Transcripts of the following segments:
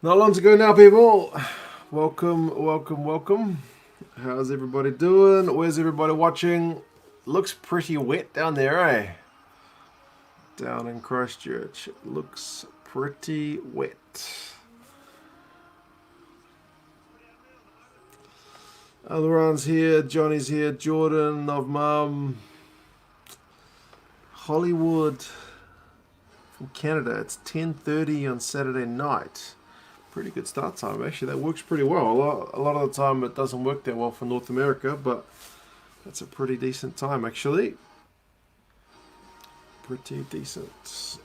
Not long to go now, people. Welcome, welcome, welcome. How's everybody doing? Where's everybody watching? Looks pretty wet down there, eh? Down in Christchurch. Looks pretty wet. Alvaron's here, Johnny's here, Jordan of Mum, Hollywood from Canada. It's 10:30 on Saturday night. Pretty good start time, actually. That works pretty well. A lot of the time it doesn't work that well for North America, but that's a pretty decent time, actually. Pretty decent.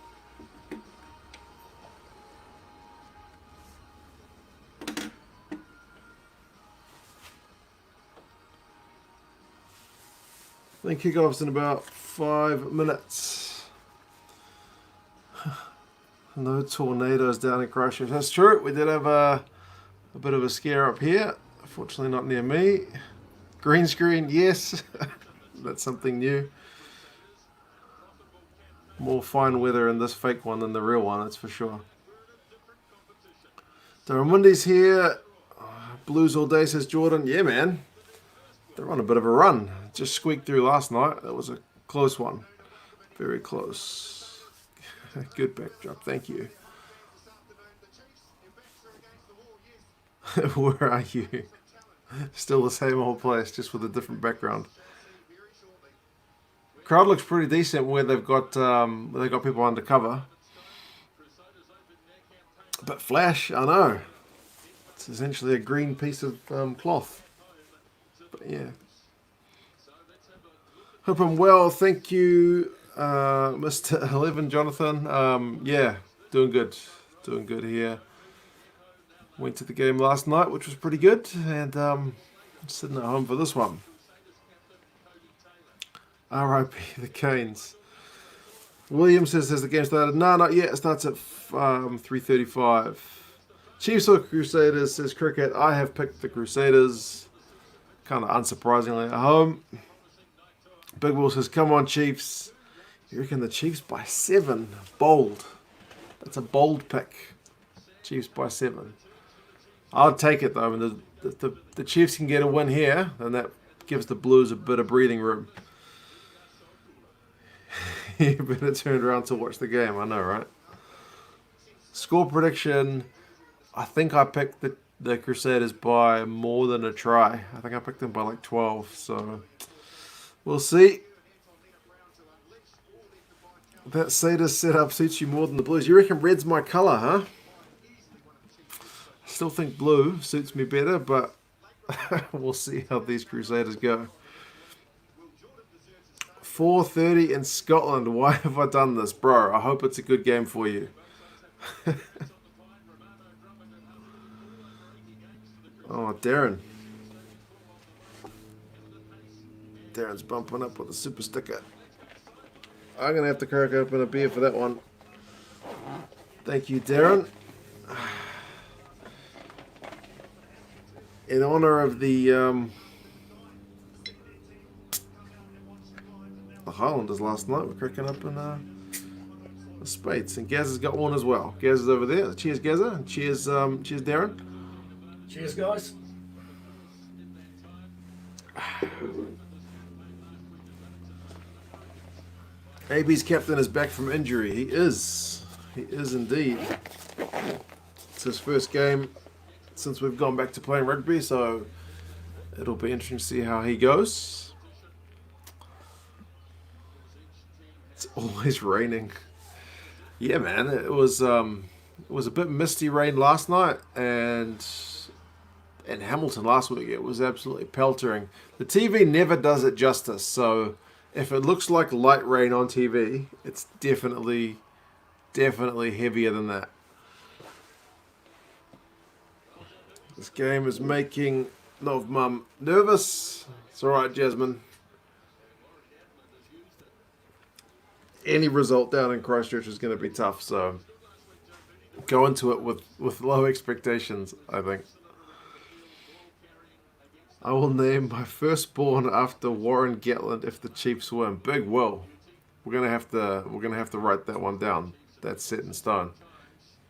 I think kickoff's in about 5 minutes. No tornadoes down in Christchurch. That's true. We did have a bit of a scare up here. Fortunately not near me. Green screen, yes. That's something new. More fine weather in this fake one than the real one, that's for sure. Darramundi's here. Blues all day, says Jordan. Yeah, man. They're on a bit of a run. Just squeaked through last night. That was a close one. Very close. Good backdrop, thank you. Where are you? Still the same old place, just with a different background. Crowd looks pretty decent where they've got people undercover. But flash, I know. It's essentially a green piece of cloth. But yeah. Hope I'm well, thank you, Mr. 11, Jonathan. Yeah, doing good here. Went to the game last night, which was pretty good, and sitting at home for this one. R.I.P. the Canes. William says, has the game started? No, not yet. It starts at 3:35. Chiefs or Crusaders, says Cricket. I have picked the Crusaders, kind of unsurprisingly at home. Big Will says, come on, Chiefs. You reckon the Chiefs by 7? Bold. That's a bold pick. Chiefs by 7. I'll take it, though. I mean, the Chiefs can get a win here, and that gives the Blues a bit of breathing room. You better turn around to watch the game. I know, right? Score prediction. I think I picked the Crusaders by more than a try. I think I picked them by like 12, so we'll see. That Sadist setup suits you more than the Blues. You reckon red's my colour, huh? I still think blue suits me better, but we'll see how these Crusaders go. 4:30 in Scotland. Why have I done this? Bro, I hope it's a good game for you. Oh, Darren. Darren's bumping up with a super sticker. I'm going to have to crack open a beer for that one. Thank you, Darren. In honor of the Highlanders last night, we're cracking up in the Spates. And Gaz has got one as well. Gaz is over there. Cheers, Gazza. And cheers, cheers, Darren. Cheers, guys. AB's captain is back from injury. He is. He is indeed. It's his first game since we've gone back to playing rugby, so it'll be interesting to see how he goes. It's always raining. Yeah, man. It was a bit misty rain last night, and in Hamilton last week it was absolutely peltering. The TV never does it justice, so if it looks like light rain on TV, it's definitely heavier than that. This game is making Love Mum nervous. It's alright, Jasmine. Any result down in Christchurch is going to be tough, so go into it with low expectations, I think. I will name my firstborn after Warren Gatland if the Chiefs win. Big Will. We're gonna have to write that one down. That's set in stone.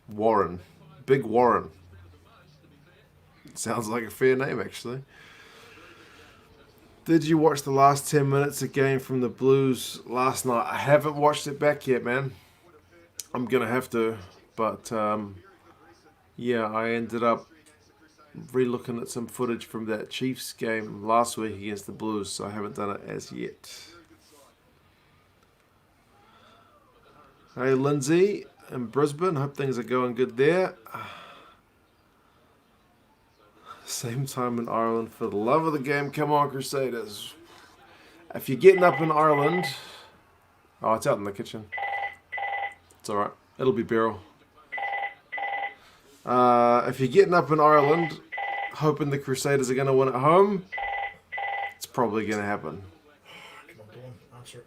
Warren. Big Warren. Sounds like a fair name, actually. Did you watch the last 10 minutes of game from the Blues last night? I haven't watched it back yet, man. I'm going to have to. But, yeah, I ended up re-looking at some footage from that Chiefs game last week against the Blues, so I haven't done it as yet. Hey, Lindsay in Brisbane. Hope things are going good there. Same time in Ireland. For the love of the game, come on, Crusaders. If you're getting up in Ireland... Oh, it's out in the kitchen. It's alright. It'll be Beryl. If you're getting up in Ireland, hoping the Crusaders are going to win at home, it's probably going to happen. Come on, go on, answer it.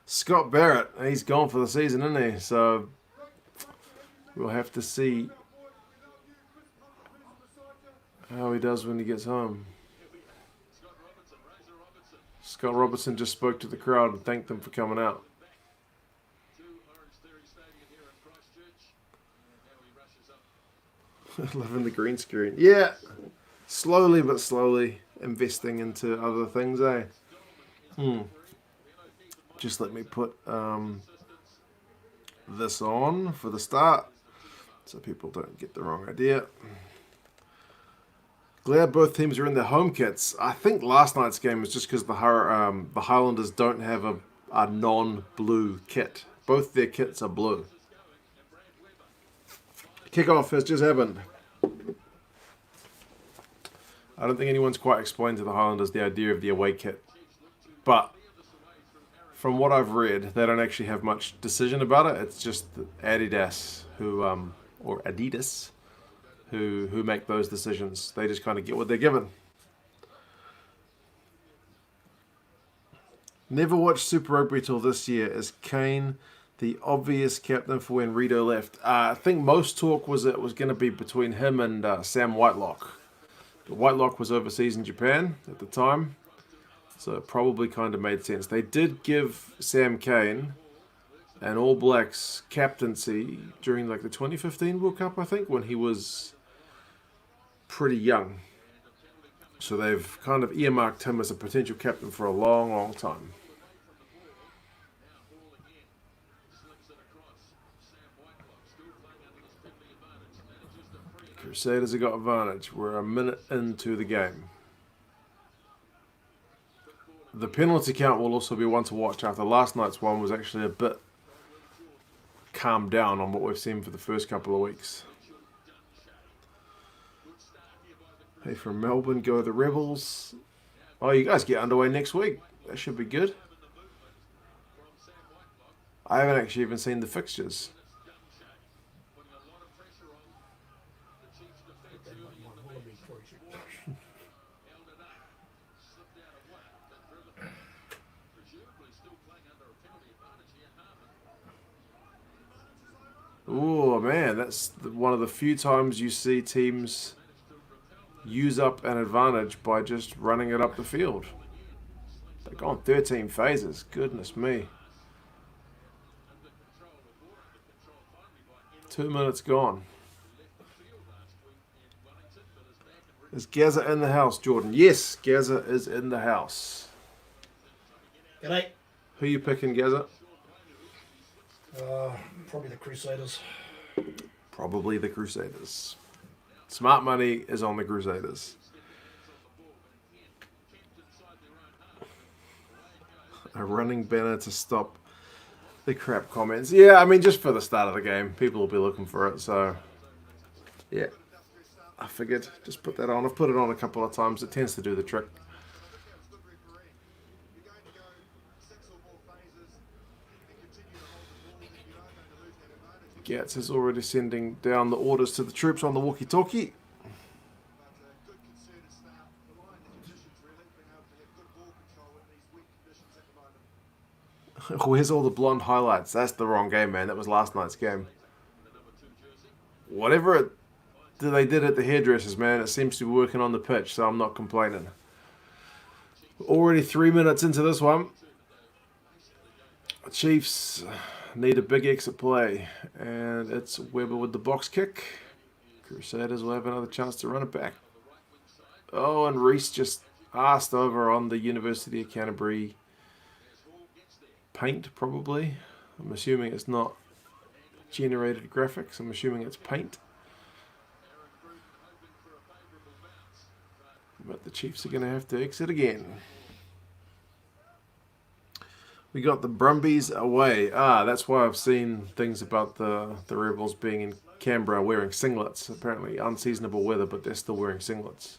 Scott Barrett, he's gone for the season, isn't he? So we'll have to see how he does when he gets home. Scott Robertson just spoke to the crowd and thanked them for coming out. Living the green screen. Yeah, slowly but slowly investing into other things, eh? Just let me put this on for the start so people don't get the wrong idea. Glad both teams are in their home kits. I think last night's game was just because the Highlanders don't have a non-blue kit. Both their kits are blue. Kickoff has just happened. I don't think anyone's quite explained to the Highlanders the idea of the away kit. But from what I've read, they don't actually have much decision about it. It's just Adidas or Adidas who make those decisions. They just kind of get what they're given. Never watched Super Rugby till this year. Is Kane the obvious captain for when Rito left? I think most talk was it was going to be between him and Sam Whitelock. But Whitelock was overseas in Japan at the time, so it probably kind of made sense. They did give Sam Cane an All Blacks captaincy during like the 2015 World Cup, I think, when he was pretty young. So they've kind of earmarked him as a potential captain for a long, long time. Crusaders have got advantage. We're a minute into the game. The penalty count will also be one to watch after last night's one was actually a bit calmed down on what we've seen for the first couple of weeks. Hey, from Melbourne, go the Rebels. Oh, you guys get underway next week. That should be good. I haven't actually even seen the fixtures. Oh man, that's one of the few times you see teams use up an advantage by just running it up the field. They've gone 13 phases. Goodness me. 2 minutes gone. Is Gaza in the house, Jordan? Yes, Gaza is in the house. G'day. Who you picking, Gaza? Probably the Crusaders. Probably the Crusaders. Smart money is on the Crusaders. A running banner to stop the crap comments. Yeah, I mean, just for the start of the game. People will be looking for it, so... yeah. I figured, just put that on. I've put it on a couple of times. It tends to do the trick. Gats is already sending down the orders to the troops on the walkie-talkie. Where's all the blonde highlights? That's the wrong game, man. That was last night's game. Whatever they did at the hairdressers, man, it seems to be working on the pitch, so I'm not complaining. Already 3 minutes into this one. Chiefs need a big exit play. And it's Weber with the box kick. Crusaders will have another chance to run it back. Oh, and Reese just asked over on the University of Canterbury paint, probably. I'm assuming it's not generated graphics. I'm assuming it's paint. But the Chiefs are going to have to exit again. We got the Brumbies away. That's why I've seen things about the Rebels being in Canberra wearing singlets. Apparently unseasonable weather, but they're still wearing singlets.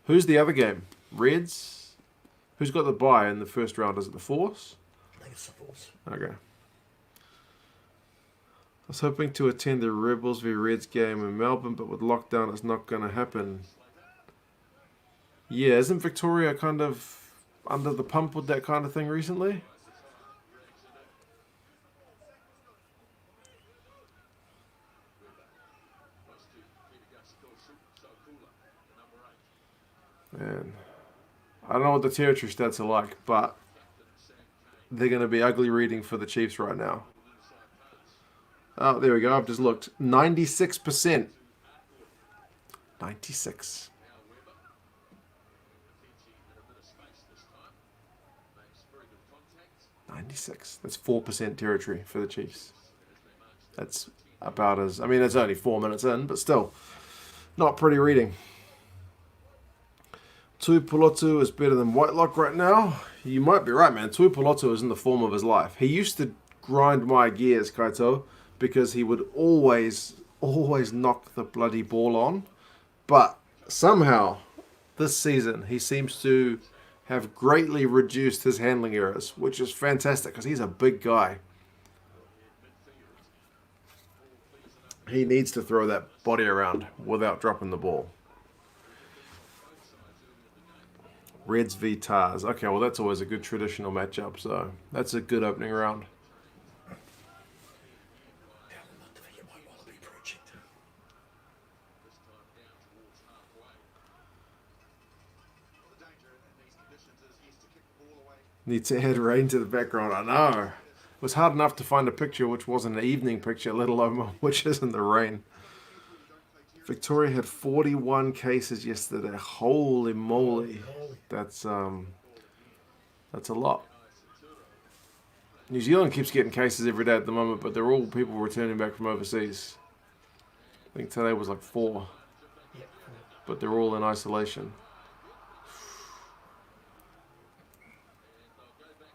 Who's the other game? Reds? Who's got the bye in the first round? Is it the Force? I think it's the Force. Okay. I was hoping to attend the Rebels v Reds game in Melbourne, but with lockdown it's not going to happen. Yeah, isn't Victoria kind of under the pump with that kind of thing recently? Man, I don't know what the territory stats are like, but they're going to be ugly reading for the Chiefs right now. Oh, there we go. I've just looked. 96%. 96. That's 4% territory for the Chiefs. That's about as... I mean, it's only 4 minutes in, but still. Not pretty reading. Tuipulotu is better than Whitelock right now. You might be right, man. Tuipulotu is in the form of his life. He used to grind my gears, Kaito, because he would always knock the bloody ball on. But somehow, this season, he seems to have greatly reduced his handling errors, which is fantastic because he's a big guy. He needs to throw that body around without dropping the ball. Reds v Tars. Okay, well that's always a good traditional matchup, so that's a good opening round. Need to add rain to the background. I know. It was hard enough to find a picture which wasn't an evening picture, let alone one which is in the rain. Victoria had 41 cases yesterday. Holy moly. That's a lot. New Zealand keeps getting cases every day at the moment, but they're all people returning back from overseas. I think today was like 4. But they're all in isolation.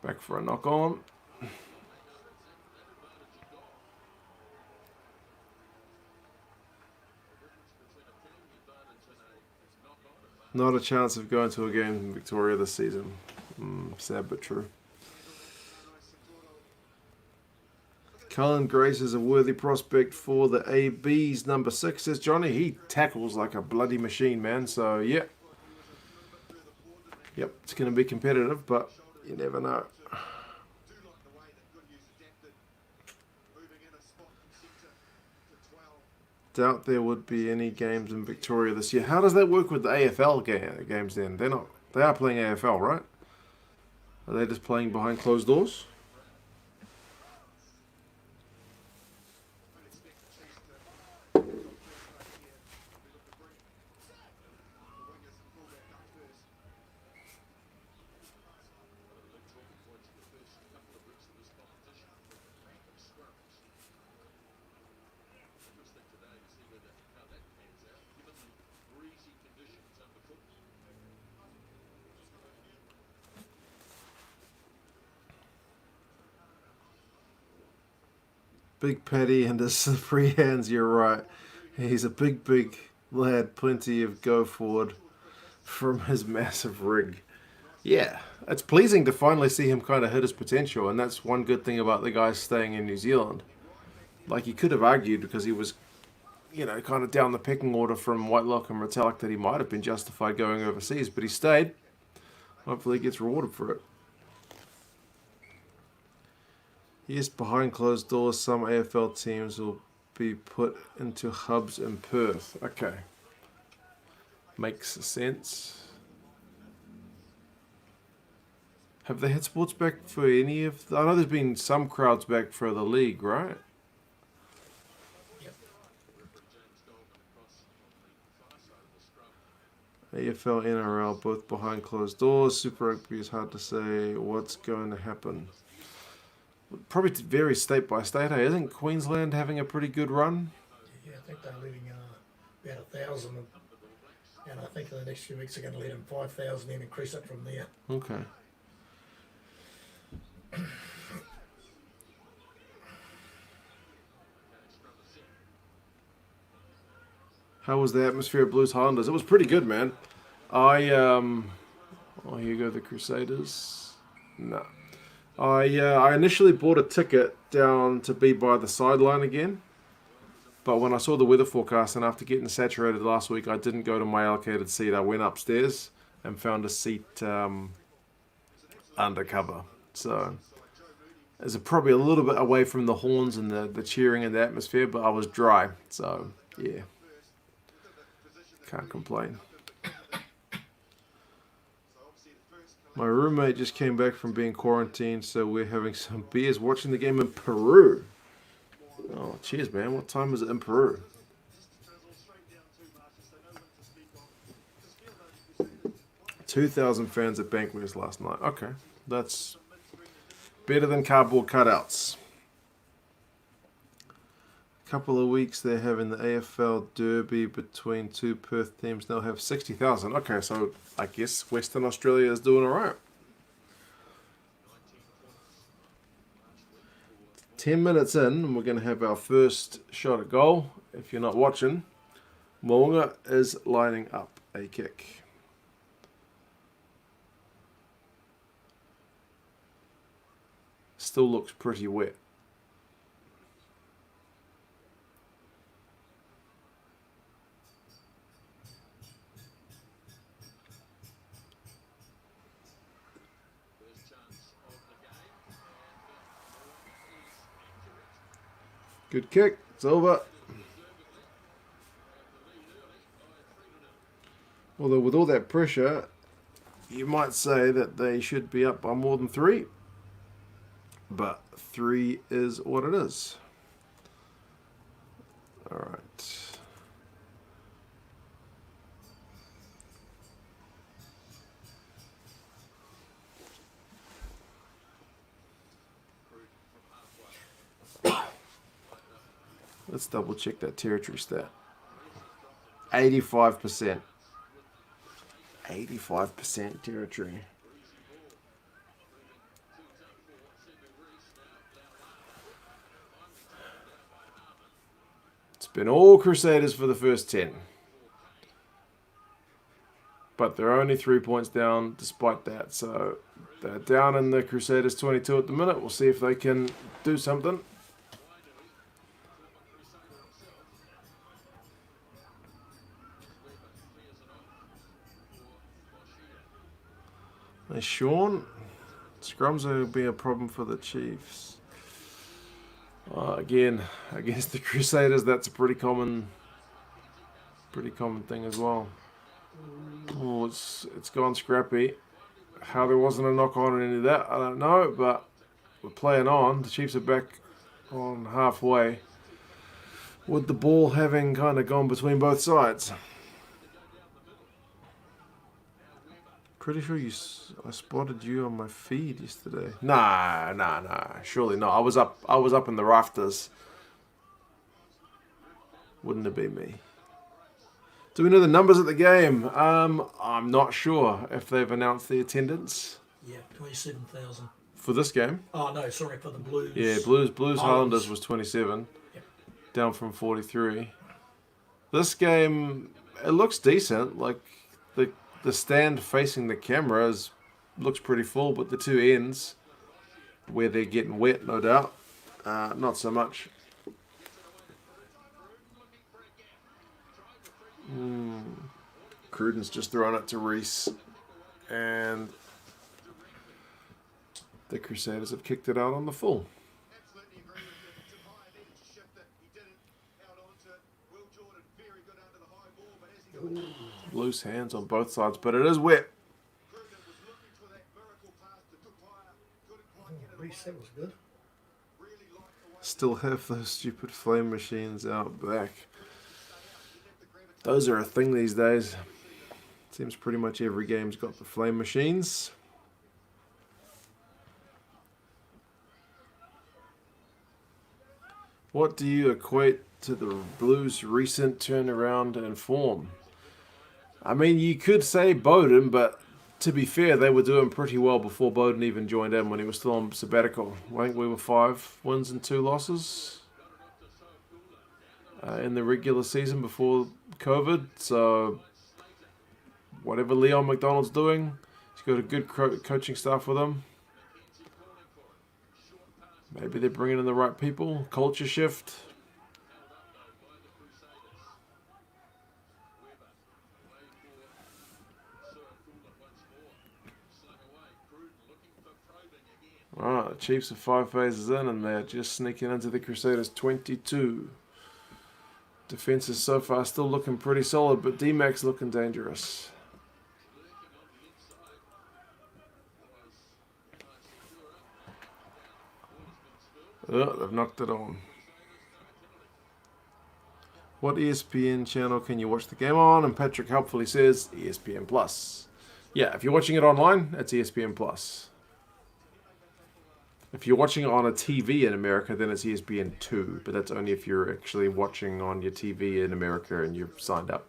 Back for a knock on. Not a chance of going to a game in Victoria this season. Sad but true. Cullen Grace is a worthy prospect for the AB's number 6, says Johnny. He tackles like a bloody machine, man. So, yeah. Yep, it's going to be competitive, but you never know. Doubt there would be any games in Victoria this year. How does that work with the AFL games then? They are playing AFL, right? Are they just playing behind closed doors? Big Paddy and his free hands, you're right. He's a big lad, plenty of go forward from his massive rig. Yeah, it's pleasing to finally see him kind of hit his potential, and that's one good thing about the guy staying in New Zealand. Like, you could have argued because he was, kind of down the pecking order from Whitelock and Retallick that he might have been justified going overseas, but he stayed. Hopefully he gets rewarded for it. Yes, behind closed doors, some AFL teams will be put into hubs in Perth. Okay. Makes sense. Have they had sports back for any of... I know there's been some crowds back for the league, right? Yep. AFL, NRL, both behind closed doors. Super Rugby is hard to say what's going to happen. Probably vary state by state. Hey, isn't Queensland having a pretty good run? Yeah, I think they're letting about 1,000, and I think in the next few weeks they're going to let them 5,000 and increase it from there. Okay. How was the atmosphere at Blues Highlanders? It was pretty good, man. Oh, here you go, the Crusaders. No. I initially bought a ticket down to be by the sideline again. But when I saw the weather forecast and after getting saturated last week, I didn't go to my allocated seat. I went upstairs and found a seat undercover. So it's probably a little bit away from the horns and the cheering and the atmosphere, but I was dry. So, yeah. Can't complain. My roommate just came back from being quarantined, so we're having some beers watching the game in Peru. Oh, cheers, man. What time is it in Peru? 2,000 fans at Bankwest last night. Okay, that's better than cardboard cutouts. Couple of weeks they're having the AFL Derby between two Perth teams. They'll have 60,000. Okay, so I guess Western Australia is doing all right. 10 minutes in, and we're going to have our first shot at goal. If you're not watching, Moonga is lining up a kick. Still looks pretty wet. Good kick. It's over. Although with all that pressure, you might say that they should be up by more than 3. But 3 is what it is. All right. Let's double check that territory stat. 85%. 85% territory. It's been all Crusaders for the first 10. But they're only 3 points down despite that. So they're down in the Crusaders 22 at the minute. We'll see if they can do something. There's Sean. Scrums will be a problem for the Chiefs. Again, against the Crusaders, that's a pretty common thing as well. Oh, it's gone scrappy. How there wasn't a knock on or any of that, I don't know, but we're playing on. The Chiefs are back on halfway, with the ball having kind of gone between both sides. Pretty sure I spotted you on my feed yesterday. Nah. Surely not. I was up in the rafters. Wouldn't it be me? Do we know the numbers at the game? I'm not sure if they've announced the attendance. Yeah, 27,000. For this game? Oh, no, sorry, for the Blues. Yeah, Blues Highlanders was 27. Yep. Down from 43. This game, it looks decent. Like, the stand facing the cameras looks pretty full, but the two ends, where they're getting wet, no doubt, not so much. Cruden's just thrown it to Reese, and the Crusaders have kicked it out on the full. Loose hands on both sides, but it is wet. Greece, that was good. Still have those stupid flame machines out back. Those are a thing these days. Seems pretty much every game's got the flame machines. What do you equate to the Blues' recent turnaround in form? I mean, you could say Bowden, but to be fair, they were doing pretty well before Bowden even joined in when he was still on sabbatical. I think we were 5 wins and 2 losses in the regular season before COVID. So whatever Leon McDonald's doing, he's got a good coaching staff with him. Maybe they're bringing in the right people. Culture shift. Alright, the Chiefs are 5 phases in and they're just sneaking into the Crusaders 22. Defense is so far still looking pretty solid, but D-Mac's looking dangerous. Oh, they've knocked it on. What ESPN channel can you watch the game on? And Patrick helpfully says ESPN Plus. Yeah, if you're watching it online, it's ESPN Plus. If you're watching it on a TV in America, then it's ESPN 2. But that's only if you're actually watching on your TV in America and you've signed up.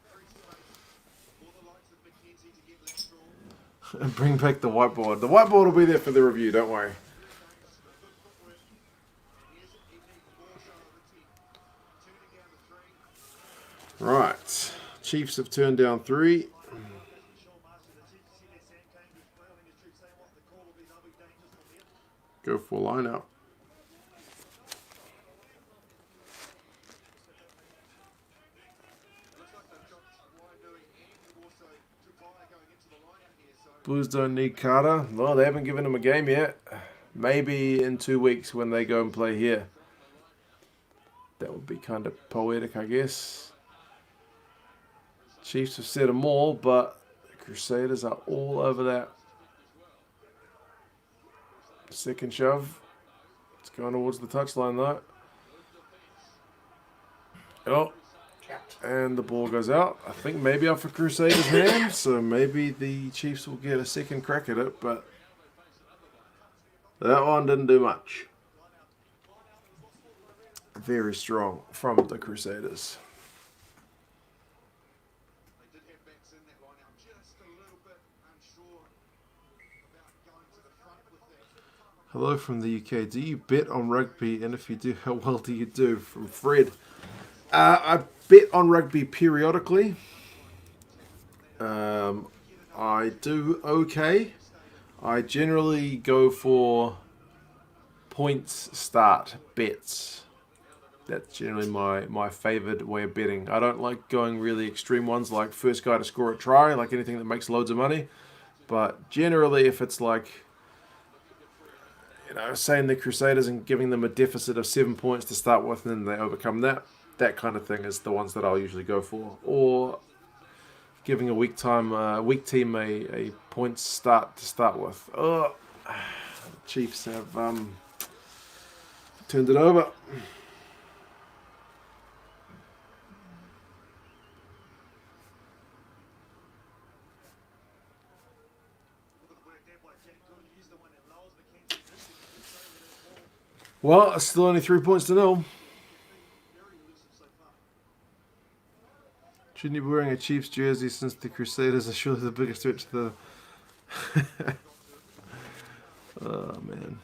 And bring back the whiteboard. The whiteboard will be there for the review, don't worry. Right, Chiefs have turned down 3. Go for line out. Blues don't need Carter. Well, they haven't given him a game yet. Maybe in 2 weeks when they go and play here. That would be kind of poetic, I guess. Chiefs have set them all, but the Crusaders are all over that. Second shove. It's going towards the touchline though. Oh, and the ball goes out. I think maybe off a Crusaders' hand, so maybe the Chiefs will get a second crack at it, but that one didn't do much. Very strong from the Crusaders. Hello from the UK. Do you bet on rugby? And if you do, how well do you do? From Fred. I bet on rugby periodically. I do okay. I generally go for points start bets. That's generally my favoured way of betting. I don't like going really extreme ones like first guy to score a try, like anything that makes loads of money. But generally if it's like, saying the Crusaders and giving them a deficit of 7 points to start with, and then they overcome that. That kind of thing is the ones that I'll usually go for. Or giving a weak team a points start to start with. Oh, the Chiefs have turned it over. Well, it's still only 3 points to 0. Shouldn't you be wearing a Chiefs jersey since the Crusaders are surely the biggest threat to the... Oh, man.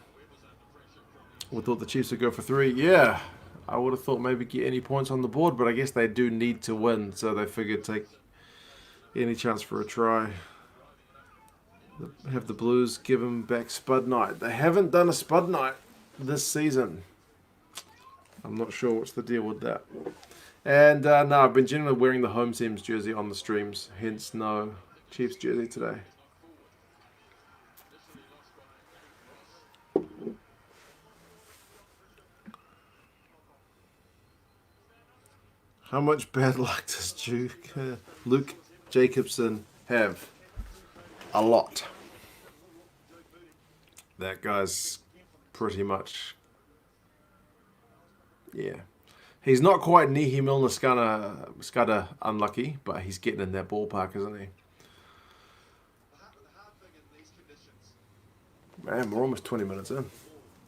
We thought the Chiefs would go for 3. Yeah, I would have thought maybe get any points on the board, but I guess they do need to win, so they figured take any chance for a try. Have the Blues give them back Spud Night. They haven't done a Spud Night this season. I'm not sure what's the deal with that. And no, I've been generally wearing the home team's jersey on the streams, hence no Chiefs jersey today. How much bad luck does Luke Jacobson have? A lot. That guy's pretty much, yeah. He's not quite Nihi Milner Scudder unlucky, but he's getting in that ballpark, isn't he? Man, we're almost 20 minutes in.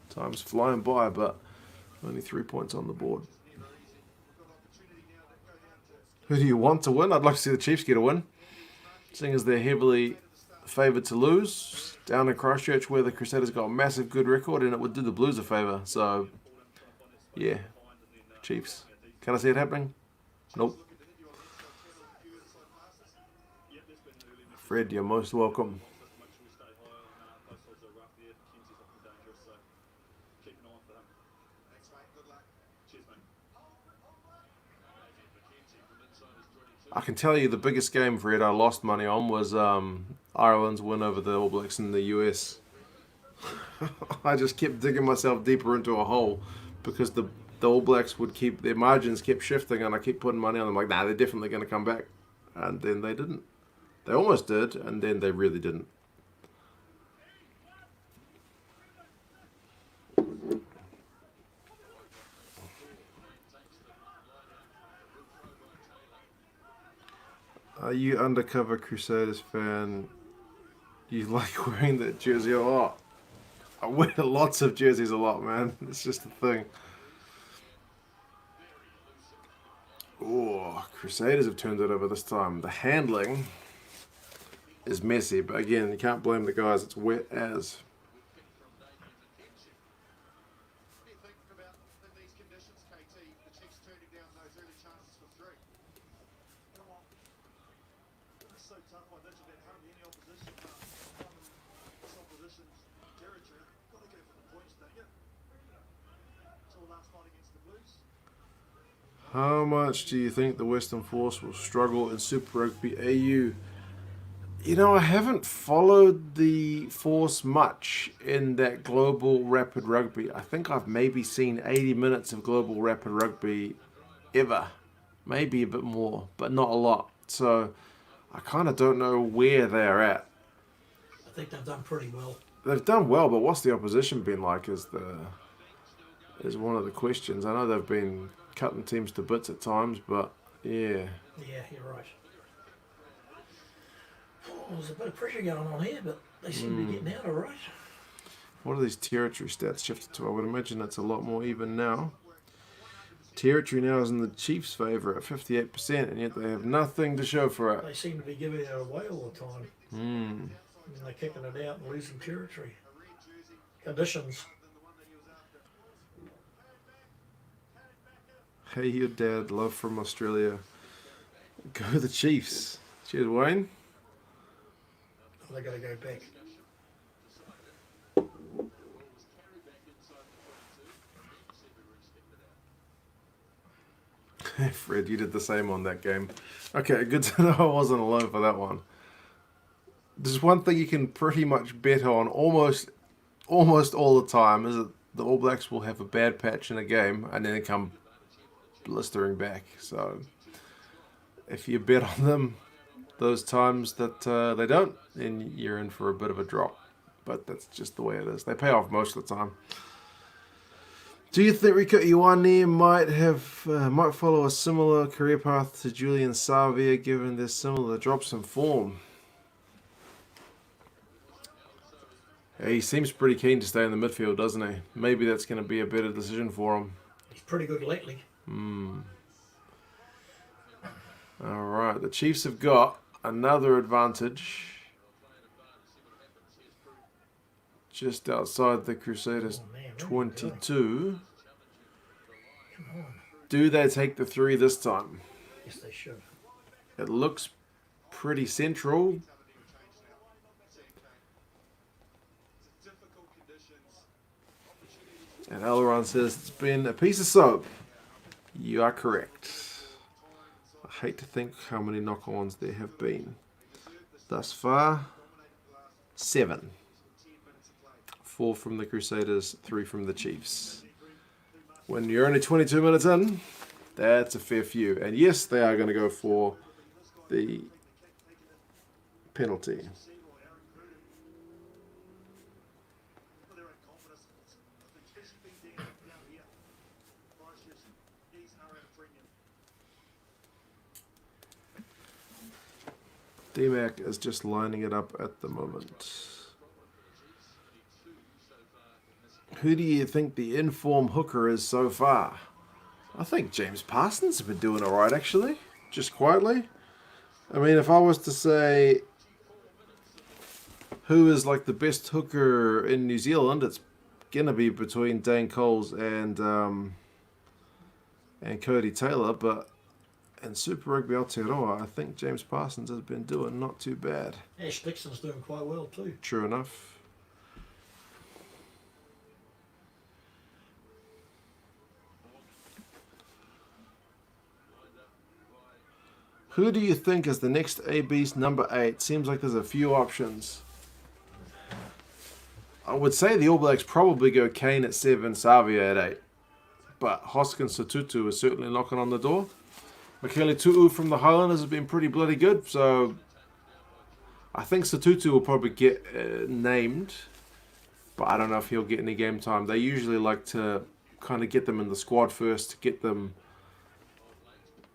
Time's flying by, but only 3 points on the board. Who do you want to win? I'd like to see the Chiefs get a win, seeing as they're heavily favoured to lose down in Christchurch, where the Crusaders got a massive good record, and it would do the Blues a favour. So, yeah, Chiefs. Can I see it happening? Nope. Fred, you're most welcome. I can tell you the biggest game, Fred, I lost money on was Ireland's win over the All Blacks in the US. I just kept digging myself deeper into a hole because the All Blacks would keep, their margins kept shifting, and I kept putting money on them like, nah, they're definitely going to come back. And then they didn't. They almost did, and then they really didn't. Are you undercover Crusaders fan? You like wearing that jersey a lot? I wear lots of jerseys a lot, man. It's just a thing. Oh, Crusaders have turned it over this time. The handling is messy, but again, you can't blame the guys. It's wet as. How much do you think the Western Force will struggle in Super Rugby AU? You know, I haven't followed the Force much in that Global Rapid Rugby. I think I've maybe seen 80 minutes of Global Rapid Rugby ever. Maybe a bit more, but not a lot. So I kind of don't know where they're at. I think they've done pretty well. They've done well, but what's the opposition been like is one of the questions. I know they've been cutting teams to bits at times, but yeah. Yeah, you're right. There's a bit of pressure going on here, but they seem to be getting out all right. What are these territory stats shifted to? I would imagine it's a lot more even now. Territory now is in the Chiefs' favour at 58%, and yet they have nothing to show for it. They seem to be giving it away all the time. And they're kicking it out and losing territory. Conditions. Hey, your dad, love from Australia. Go the Chiefs. Cheers, Wayne. Oh, they got to go back. Fred, you did the same on that game. Okay, good to know I wasn't alone for that one. There's one thing you can pretty much bet on almost all the time is that the All Blacks will have a bad patch in a game and then come blistering back. So if you bet on them those times that they don't, then you're in for a bit of a drop. But that's just the way it is. They pay off most of the time. Do you think Rico Ioane might follow a similar career path to Julian Savia, given their similar drops in form? Yeah, he seems pretty keen to stay in the midfield, doesn't he? Maybe that's going to be a better decision for him. He's pretty good lately. All right, the Chiefs have got another advantage just outside the Crusaders' 22. Come on. Do they take the 3 this time? Yes, they should. It looks pretty central. And Aileron says it's been a piece of soap. You are correct. I hate to think how many knock-ons there have been. Thus far, 7. 4 from the Crusaders, 3 from the Chiefs. When you're only 22 minutes in, that's a fair few. And yes, they are going to go for the penalty. D-Mac is just lining it up at the moment. Who do you think the in-form hooker is so far? I think James Parsons has been doing alright, actually. Just quietly. I mean, if I was to say who is like the best hooker in New Zealand, it's gonna be between Dane Coles and Cody Taylor, but in Super Rugby Aotearoa, I think James Parsons has been doing not too bad. Ash Dixon's doing quite well too. True enough. Who do you think is the next AB's number 8? Seems like there's a few options. I would say the All Blacks probably go Kane at 7, Savia at 8. But Hoskins Satutu is certainly knocking on the door. Michele Tu'u from the Highlanders has been pretty bloody good, so I think Satutu will probably get named, but I don't know if he'll get any game time. They usually like to kind of get them in the squad first to get them,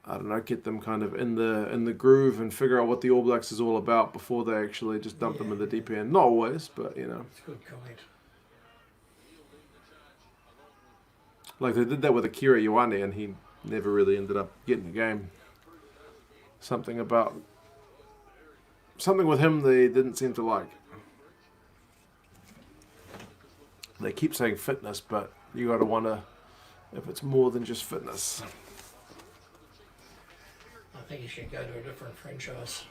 I don't know, get them kind of in the groove and figure out what the All Blacks is all about before they actually just dump them in the deep end. Not always, but you know. It's a good comment. Like they did that with Akira Ioane and he never really ended up getting the game. Something with him they didn't seem to like. They keep saying fitness, but you got to wonder if it's more than just fitness. I think he should go to a different franchise.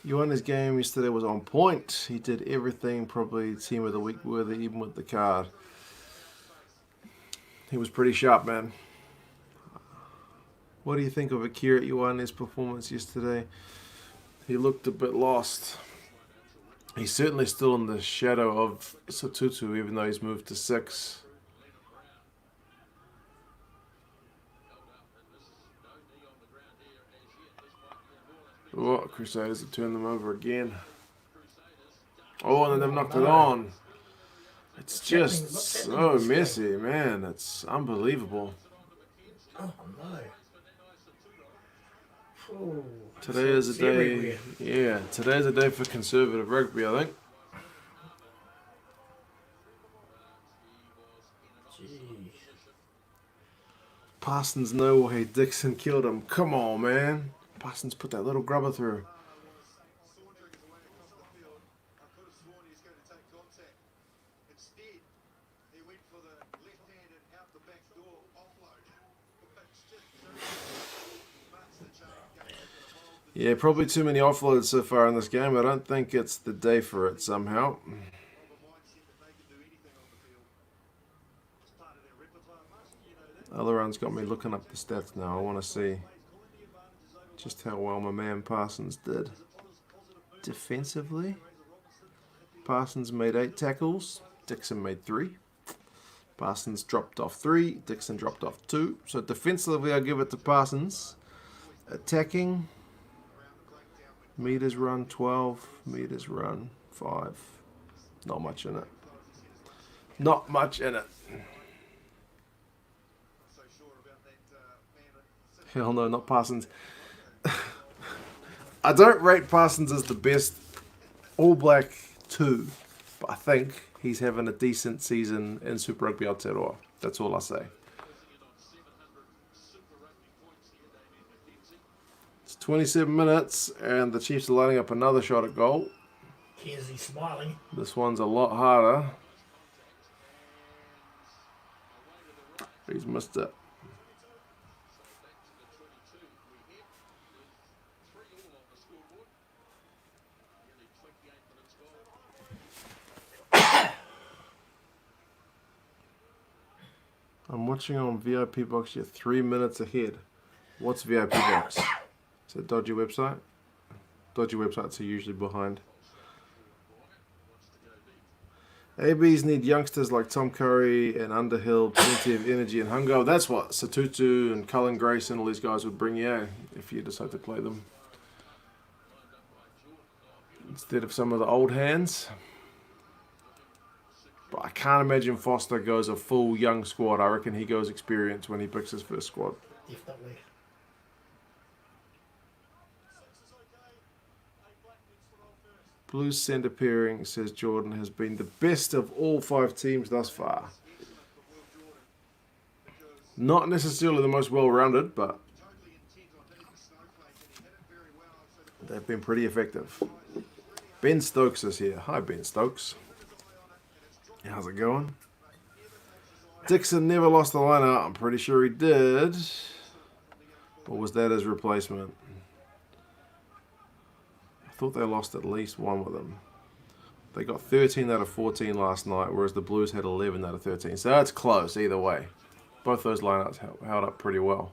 Ioane's game yesterday was on point. He did everything, probably team of the week worthy, even with the card. He was pretty sharp, man. What do you think of Akira Ioane's performance yesterday? He looked a bit lost. He's certainly still in the shadow of Satutu, even though he's moved to 6. Oh, Crusaders have turned them over again. Oh, and then they've knocked it on. It's just so messy, man. It's unbelievable. Oh no. Oh, Today is a day. everywhere. Yeah, today's a day for conservative rugby, I think. Gee. Parsons, no way. Dixon killed him. Come on, man. Parsons put that little grubber through. Yeah, probably too many offloads so far in this game. I don't think it's the day for it somehow. Aileron's got me looking up the stats now. I want to see just how well my man Parsons did. Defensively, Parsons made 8 tackles. Dixon made 3. Parsons dropped off 3. Dixon dropped off 2. So defensively, I give it to Parsons. Attacking, meters run 12, meters run 5. Not much in it. Not much in it. Hell no, not Parsons. I don't rate Parsons as the best All Black 2, but I think he's having a decent season in Super Rugby Aotearoa. That's all I say. It's 27 minutes, and the Chiefs are lining up another shot at goal. Here's he smiling. This one's a lot harder. He's missed it. I'm watching on VIP Box. You're 3 minutes ahead. What's VIP Box? Is it a dodgy website? Dodgy websites are usually behind. ABs need youngsters like Tom Curry and Underhill, plenty of energy and hunger. That's what Satutu and Cullen Grace and all these guys would bring you if you decide to play them. Instead of some of the old hands. But I can't imagine Foster goes a full young squad. I reckon he goes experience when he picks his first squad. Definitely. Blues centre pairing, says Jordan, has been the best of all 5 teams thus far. Not necessarily the most well-rounded, but they've been pretty effective. Ben Stokes is here. Hi, Ben Stokes. How's it going? Dixon never lost the line out. I'm pretty sure he did. Or was that his replacement? I thought they lost at least one with him. They got 13 out of 14 last night, whereas the Blues had 11 out of 13. So that's close either way. Both those lineouts held up pretty well.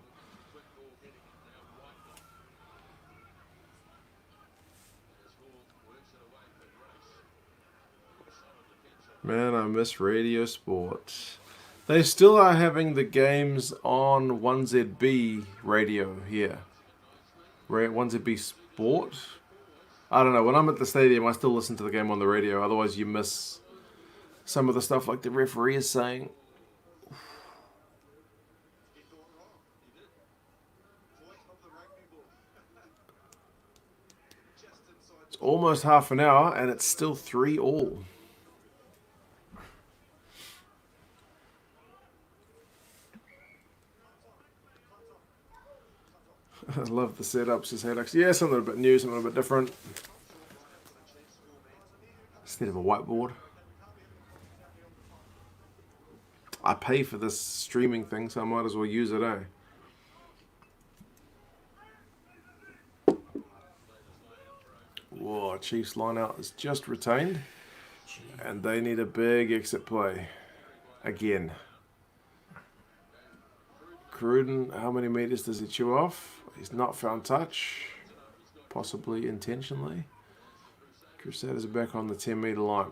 Man, I miss radio sport. They still are having the games on 1ZB radio here. 1ZB Sport? I don't know. When I'm at the stadium, I still listen to the game on the radio. Otherwise, you miss some of the stuff like the referee is saying. It's almost half an hour, and it's still 3-3. I love the setup, says Helix. Yeah, something a bit new, something a bit different. Instead of a whiteboard. I pay for this streaming thing, so I might as well use it, eh? Whoa, Chiefs line out is just retained. And they need a big exit play. Again. Cruden, how many meters does he chew off? He's not found touch. Possibly intentionally. Crusaders are back on the 10-meter line.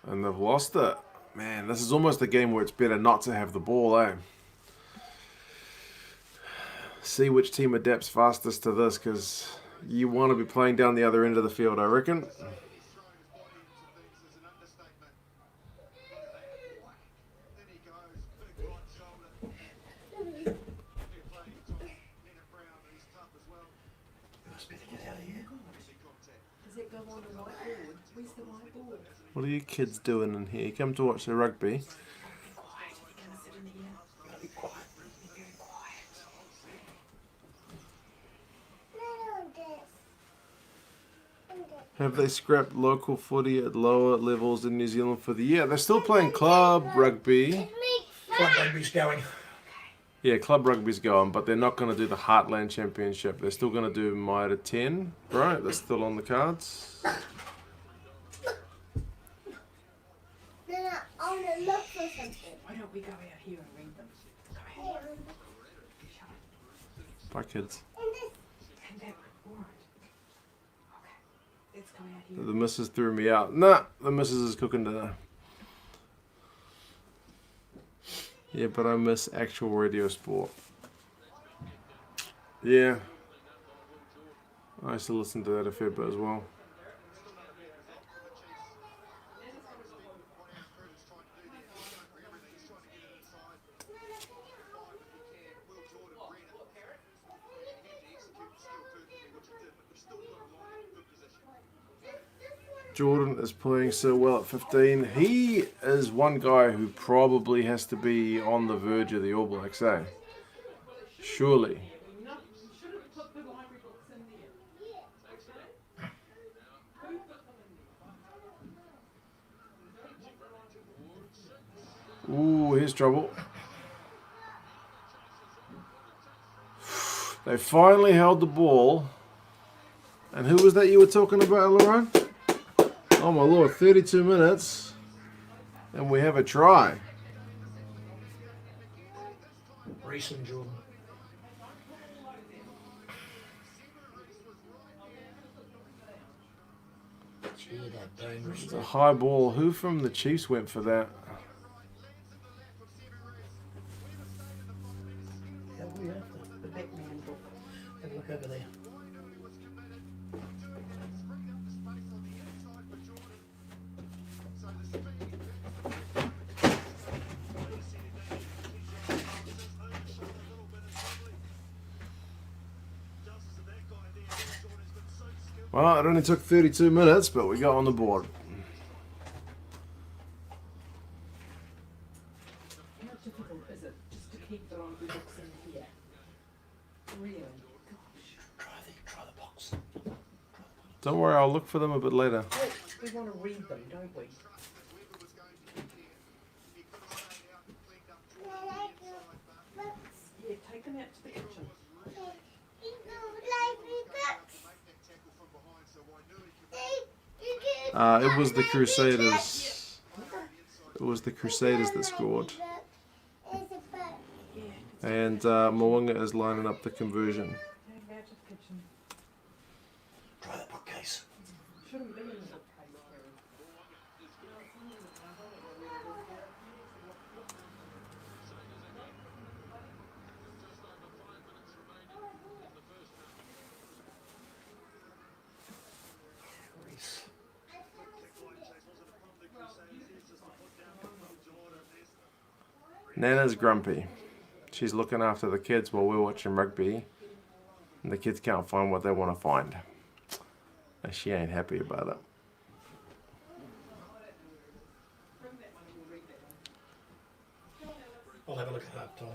And they've lost it. Man, this is almost a game where it's better not to have the ball, eh? See which team adapts fastest to this, because you want to be playing down the other end of the field, I reckon. What are you kids doing in here? You come to watch the rugby. Have they scrapped local footy at lower levels in New Zealand for the year? They're still playing club rugby. Club rugby's going. Yeah, club rugby's going, but they're not going to do the Heartland Championship. They're still going to do Mitre 10, right? That's still on the cards. I want to look for something. Why don't we go out here and read them? Go ahead. Bye, kids. And that board. Okay. Let's go out here. The missus threw me out. Nah, the missus is cooking dinner. Yeah, but I miss actual radio sport. Yeah. I used to listen to that a fair bit as well. Jordan is playing so well at 15. He is one guy who probably has to be on the verge of the All Blacks, eh? Surely. Ooh, here's trouble. They finally held the ball. And who was that you were talking about, Lauren? Oh my lord, 32 minutes. And we have a try. Recent Jordan. Yeah, they're dangerous. It's a high ball. Who from the Chiefs went for that? How do we have to The Batman book. have a look over there? Well, it only took 32 minutes, but we got on the board. How difficult is it just to keep the rugby books in here? Really? Try the box. Don't worry, I'll look for them a bit later. Well, we want to read them, don't we? Yeah, take them out to the kitchen. It was the Crusaders. It was the Crusaders that scored. And Mo'unga is lining up the conversion. Take them out to the kitchen. Try the bookcase. Shouldn't be in the bookcase, Harry. Reese. Nana's grumpy. She's looking after the kids while we're watching rugby. And the kids can't find what they want to find. And she ain't happy about it. I'll have a look at half time.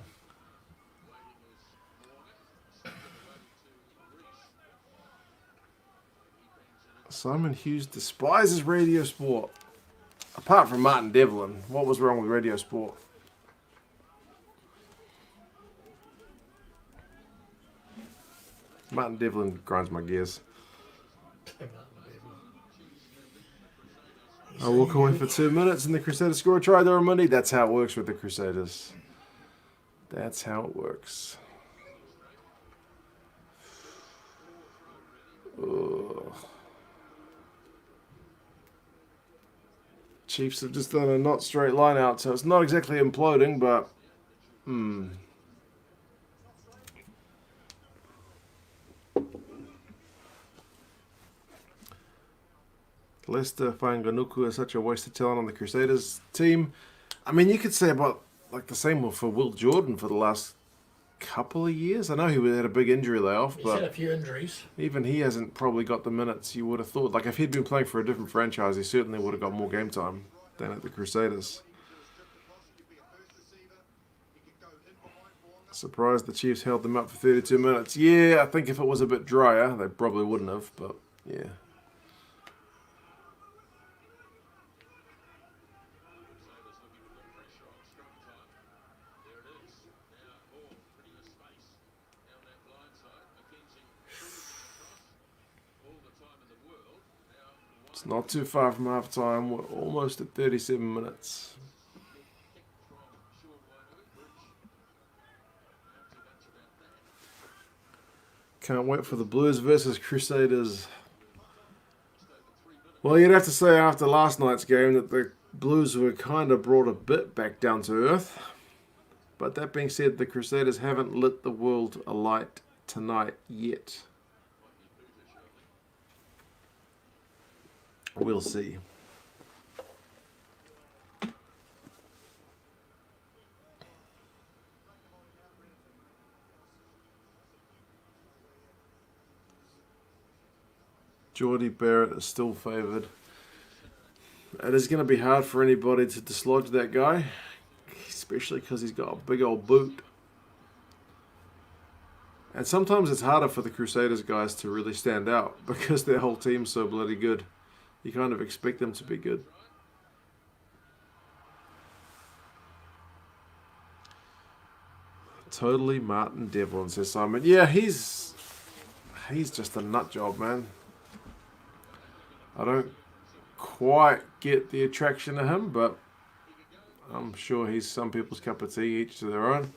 Simon Hughes despises radio sport. Apart from Martin Devlin, what was wrong with radio sport? Martin Devlin grinds my gears. I walk away for 2 minutes and the Crusaders score a try there on Monday. That's how it works with the Crusaders. That's how it works. Ugh. Chiefs have just done a not straight line out, so it's not exactly imploding, but Leicester Whanganuku is such a waste of talent on the Crusaders team. I mean, you could say about like the same for Will Jordan for the last couple of years. I know he had a big injury layoff, He's had a but few injuries. even he hasn't probably got the minutes you would have thought. Like if he'd been playing for a different franchise, he certainly would have got more game time than at the Crusaders. Surprised the Chiefs held them up for 32 minutes. Yeah, I think if it was a bit drier, they probably wouldn't have, but yeah. It's not too far from half time. We're almost at 37 minutes. Can't wait for the Blues versus Crusaders. Well, you'd have to say after last night's game that the Blues were kind of brought a bit back down to earth. But that being said, the Crusaders haven't lit the world alight tonight yet. We'll see. Geordie Barrett is still favoured. It is going to be hard for anybody to dislodge that guy, especially because he's got a big old boot. And sometimes it's harder for the Crusaders guys to really stand out because their whole team's so bloody good. You kind of expect them to be good. Totally Martin Devlin, says Simon. Yeah, he's just a nut job, man. I don't quite get the attraction to him, but I'm sure he's some people's cup of tea, each to their own.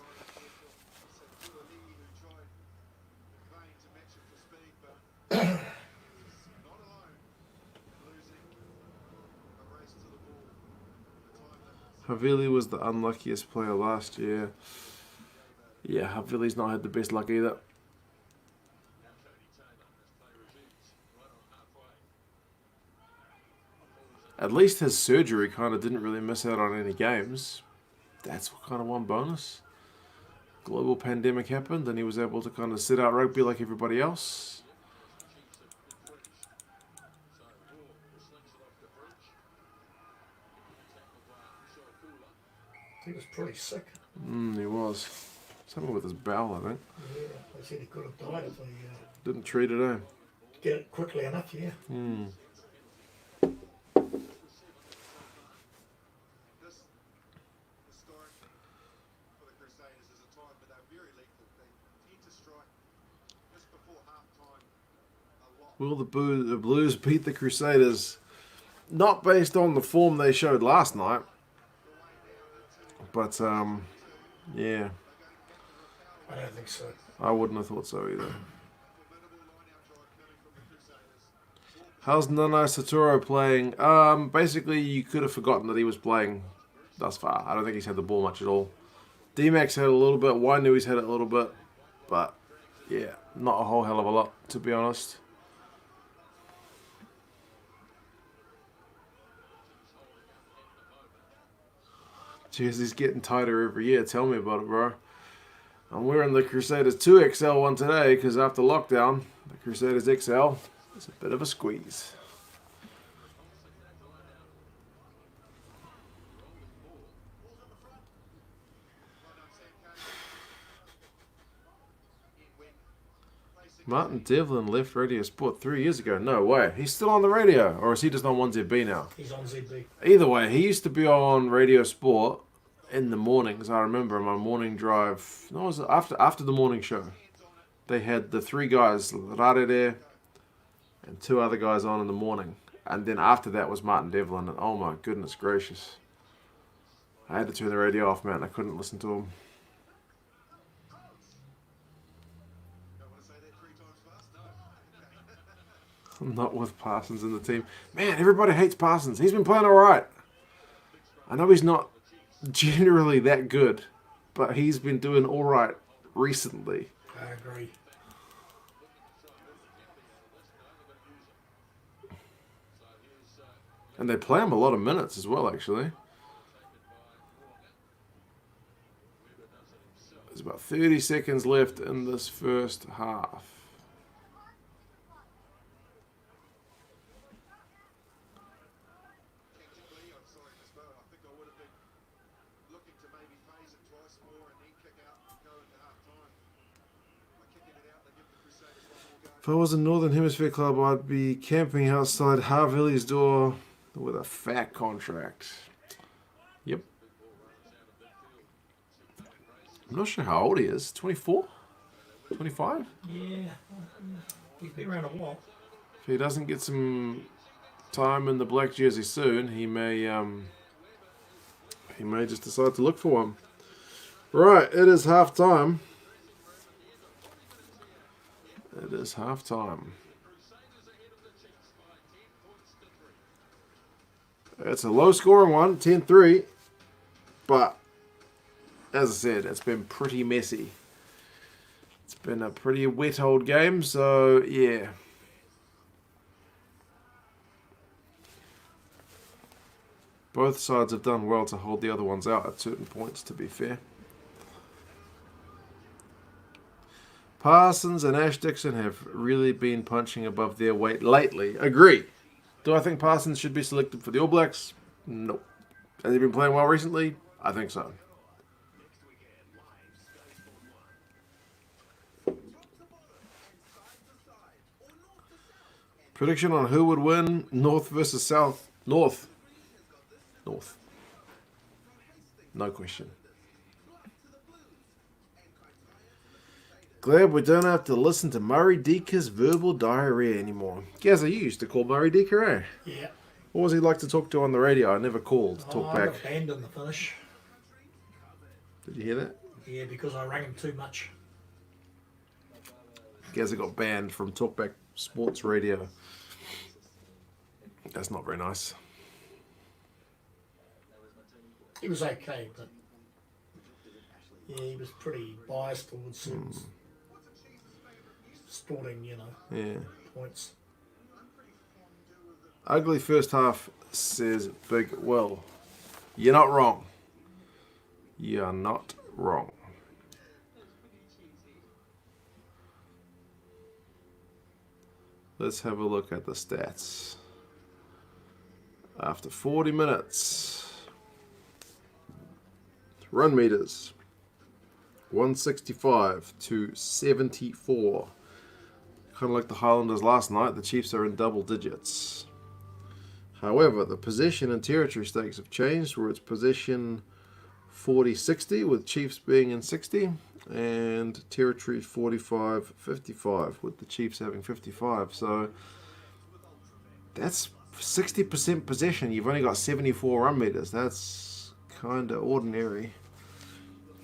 Havili was the unluckiest player last year. Yeah, Havili's not had the best luck either. At least his surgery kind of didn't really miss out on any games. That's what kind of one bonus. Global pandemic happened and he was able to kind of sit out rugby like everybody else. He was pretty sick. He was. Something with his bowel, I think. Yeah, they said he could have died if he Didn't treat it, eh? get it quickly enough, yeah. This historic for the Crusaders is a time, but they're very lethal. They tend to strike just before half time a lot. Will the Blues beat the Crusaders? Not based on the form they showed last night. But, yeah. I don't think so. I wouldn't have thought so either. How's Nanae Saturo playing? Basically, you could have forgotten that he was playing thus far. I don't think he's had the ball much at all. D-Max had a little bit. Wainui's had it a little bit. But, yeah, not a whole hell of a lot, to be honest. Jersey's getting tighter every year. Tell me about it, bro. I'm wearing the Crusaders 2XL one today because after lockdown, the Crusaders XL is a bit of a squeeze. Martin Devlin left Radio Sport 3 years ago. No way. He's still on the radio, or is he just on 1ZB now? He's on ZB. Either way, he used to be on Radio Sport in the mornings. I remember my morning drive. No, it was after the morning show. They had the three guys, Rarere, and two other guys on in the morning. And then after that was Martin Devlin. And oh my goodness gracious. I had to turn the radio off, man. I couldn't listen to him. I'm not with Parsons in the team. Man, everybody hates Parsons. He's been playing alright. I know he's not generally that good, but he's been doing alright recently. I agree. And they play him a lot of minutes as well, actually. There's about 30 seconds left in this first half. If I was a Northern Hemisphere club, I'd be camping outside Harvilli's door with a fat contract. Yep. I'm not sure how old he is. 24? 25? Yeah. He's been around a while. If he doesn't get some time in the black jersey soon, he may just decide to look for one. Right, it is half time. It is half time. It's a low scoring one, 10-3. But, as I said, it's been pretty messy. It's been a pretty wet old game, so yeah. Both sides have done well to hold the other ones out at certain points, to be fair. Parsons and Ash Dixon have really been punching above their weight lately. Agree. Do I think Parsons should be selected for the All Blacks? No. Has he been playing well recently? I think so. Prediction on who would win North versus South? North. North. No question. Glad we don't have to listen to Murray Deaker's verbal diarrhea anymore. Gazza, you used to call Murray Deaker, eh? Yeah. What was he like to talk to on the radio? I never called to talk I back. got banned in the finish. Did you hear that? Yeah, because I rang him too much. Gazza got banned from Talkback Sports Radio. That's not very nice. He was okay, but yeah, he was pretty biased towards certain sporting, Yeah. points. Ugly first half, says Big Will. You're not wrong. You're not wrong. Let's have a look at the stats. After 40 minutes, run meters 165 to 74. Kind of like the Highlanders last night, the Chiefs are in double digits. However, the possession and territory stakes have changed, where it's possession 40-60 with Chiefs being in 60, and territory 45-55 with the Chiefs having 55. So that's 60% possession. You've only got 74 run meters. That's kind of ordinary.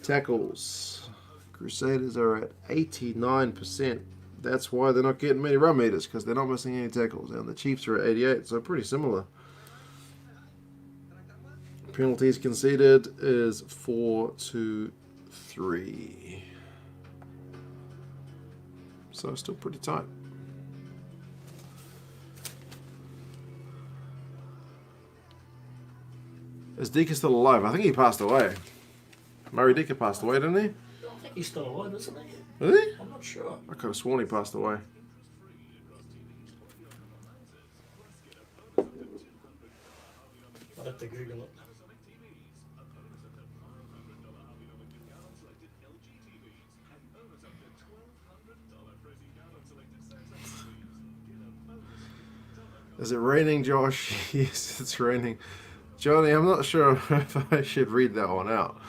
Tackles. Crusaders are at 89%. That's why they're not getting many run meters, because they're not missing any tackles. And the Chiefs are at 88, so pretty similar. Penalties conceded is 4-3. So still pretty tight. Is Deacon still alive? I think he passed away. Murray Deacon passed away, didn't he? I think he's still alive, isn't he? Is he? I'm not sure. I could have sworn he passed away. I'll have to Google it. Is it raining, Josh? Yes, it's raining. Johnny, I'm not sure if I should read that one out.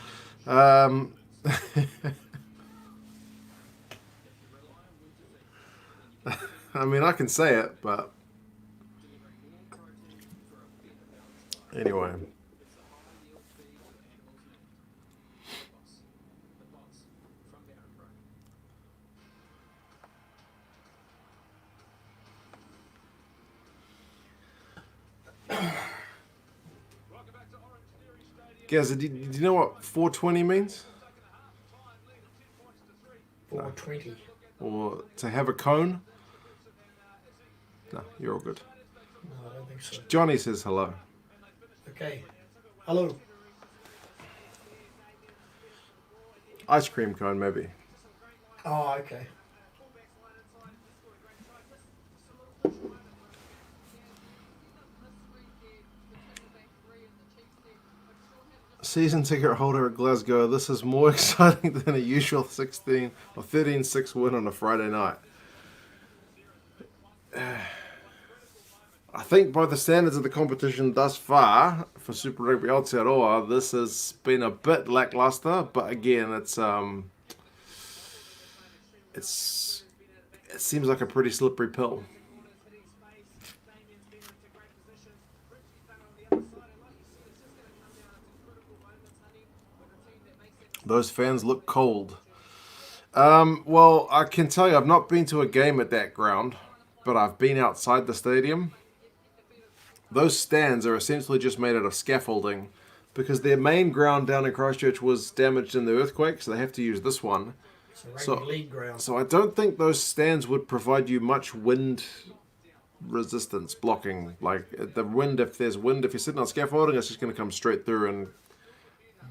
I mean, I can say it, but anyway. Guys, do you know what 420 means? 420. Or to have a cone? No, you're all good. No, I don't think so. Johnny says hello. Okay. Hello. Ice cream cone, maybe. Oh, okay. Season ticket holder at Glasgow. This is more exciting than a usual 16 or 13-6 win on a Friday night. I think by the standards of the competition thus far for Super Rugby Aotearoa, this has been a bit lackluster. But again, it seems like a pretty slippery pill. Those fans look cold. Well, I can tell you, I've not been to a game at that ground, but I've been outside the stadium. Those stands are essentially just made out of scaffolding because their main ground down in Christchurch was damaged in the earthquake, so they have to use this one. It's a rugby league ground. So I don't think those stands would provide you much wind resistance blocking. Like the wind, if there's wind, if you're sitting on scaffolding, it's just going to come straight through and,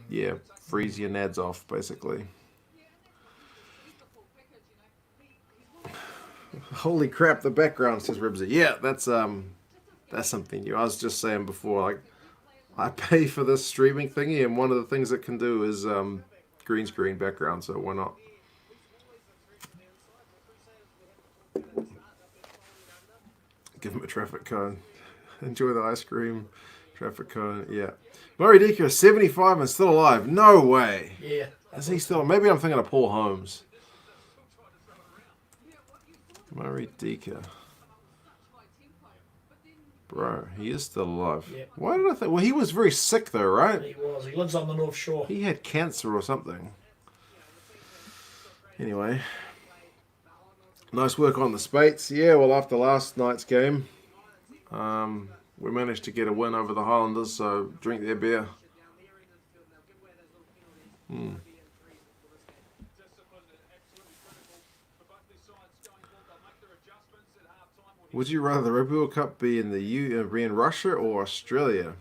yeah, freeze your nads off, basically. Holy crap, the background, says Ribsy. Yeah, that's something new. I was just saying before, like, I pay for this streaming thingy, and one of the things it can do is green screen background, so why not? Give him a traffic cone. Enjoy the ice cream. Traffic cone, yeah. Murray Deacon is 75 and still alive. No way. Yeah. Is he still? Maybe I'm thinking of Paul Holmes. Murray Deacon. Bro, he is still alive. Yep. Why did I think? Well, he was very sick though, right? He was. He lives on the North Shore. He had cancer or something. Anyway. Nice work on the Spates. Yeah, well, after last night's game, we managed to get a win over the Highlanders, so drink their beer. Would you rather the Rugby World Cup be in be in Russia or Australia?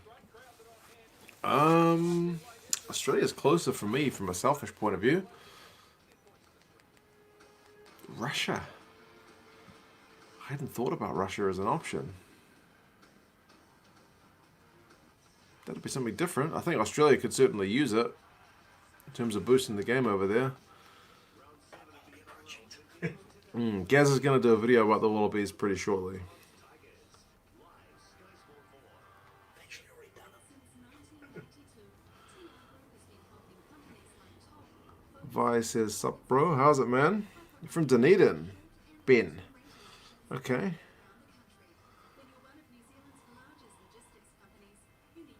Australia's closer for me from a selfish point of view. Russia. I hadn't thought about Russia as an option. That'd be something different. I think Australia could certainly use it in terms of boosting the game over there. Gaz is going to do a video about the Wallabies pretty shortly. Actually, already done it. Vi says, sup bro, how's it man? You're from Dunedin. Ben. Okay.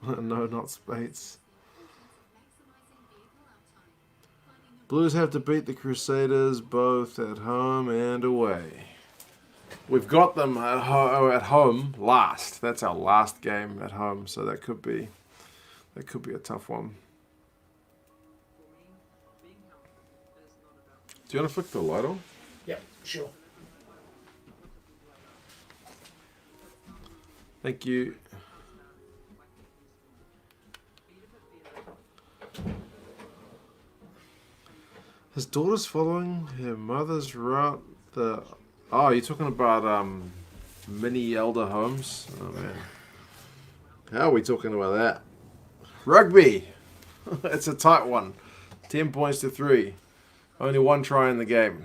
No, not Spates. Blues have to beat the Crusaders both at home and away. We've got them at home last. That's our last game at home, so that could be a tough one. Do you want to flick the light on? Yep, sure. Thank you. His daughter's following her mother's route. Oh, you're talking about mini elder homes? Oh man, how are we talking about that? Rugby. It's a tight one. 10 points to 3. Only one try in the game.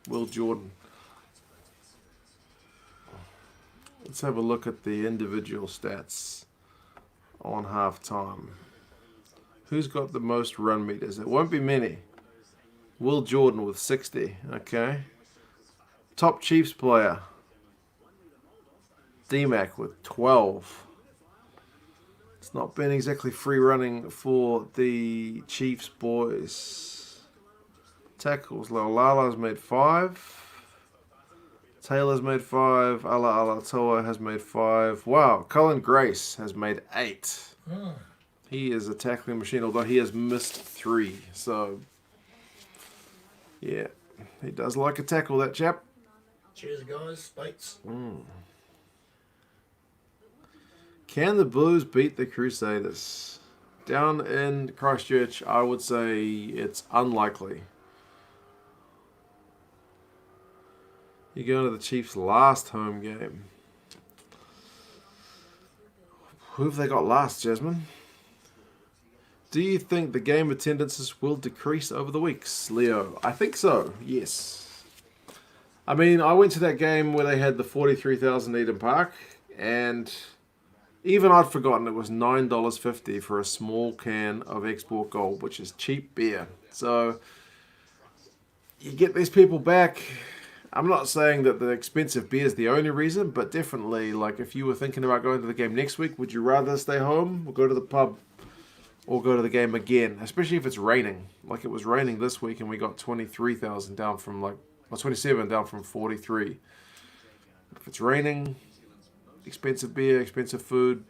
Will Jordan. Let's have a look at the individual stats on half time. Who's got the most run meters? It won't be many. Will Jordan with 60. Okay. Top Chiefs player. D-Mac with 12. It's not been exactly free running for the Chiefs boys. Tackles. Laulala's made 5. Taylor's made 5. Alatoa has made 5. Wow. Colin Grace has made 8. He is a tackling machine, although he has missed 3. So... yeah, he does like a tackle, that chap. Cheers, guys. Spates. Can the Blues beat the Crusaders? Down in Christchurch, I would say it's unlikely. You're going to the Chiefs' last home game. Who have they got last, Jasmine? Do you think the game attendances will decrease over the weeks, Leo? I think so, yes. I mean, I went to that game where they had the 43,000 Eden Park, and even I'd forgotten it was $9.50 for a small can of Export Gold, which is cheap beer. So, you get these people back. I'm not saying that the expensive beer is the only reason, but definitely, like, if you were thinking about going to the game next week, would you rather stay home or go to the pub? Or go to the game again, especially if it's raining. Like it was raining this week and we got 23,000 down from 27 down from 43. If it's raining, expensive beer, expensive food,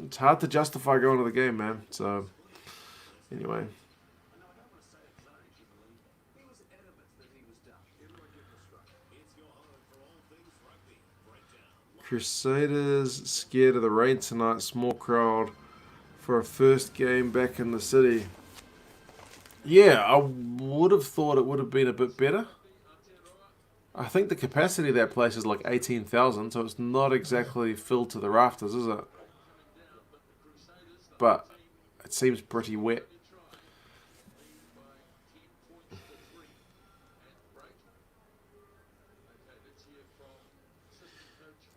it's hard to justify going to the game, man. So, anyway. Crusaders scared of the rain tonight, small crowd. For a first game back in the city. Yeah, I would have thought it would have been a bit better. I think the capacity of that place is like 18,000, so it's not exactly filled to the rafters, is it? But it seems pretty wet.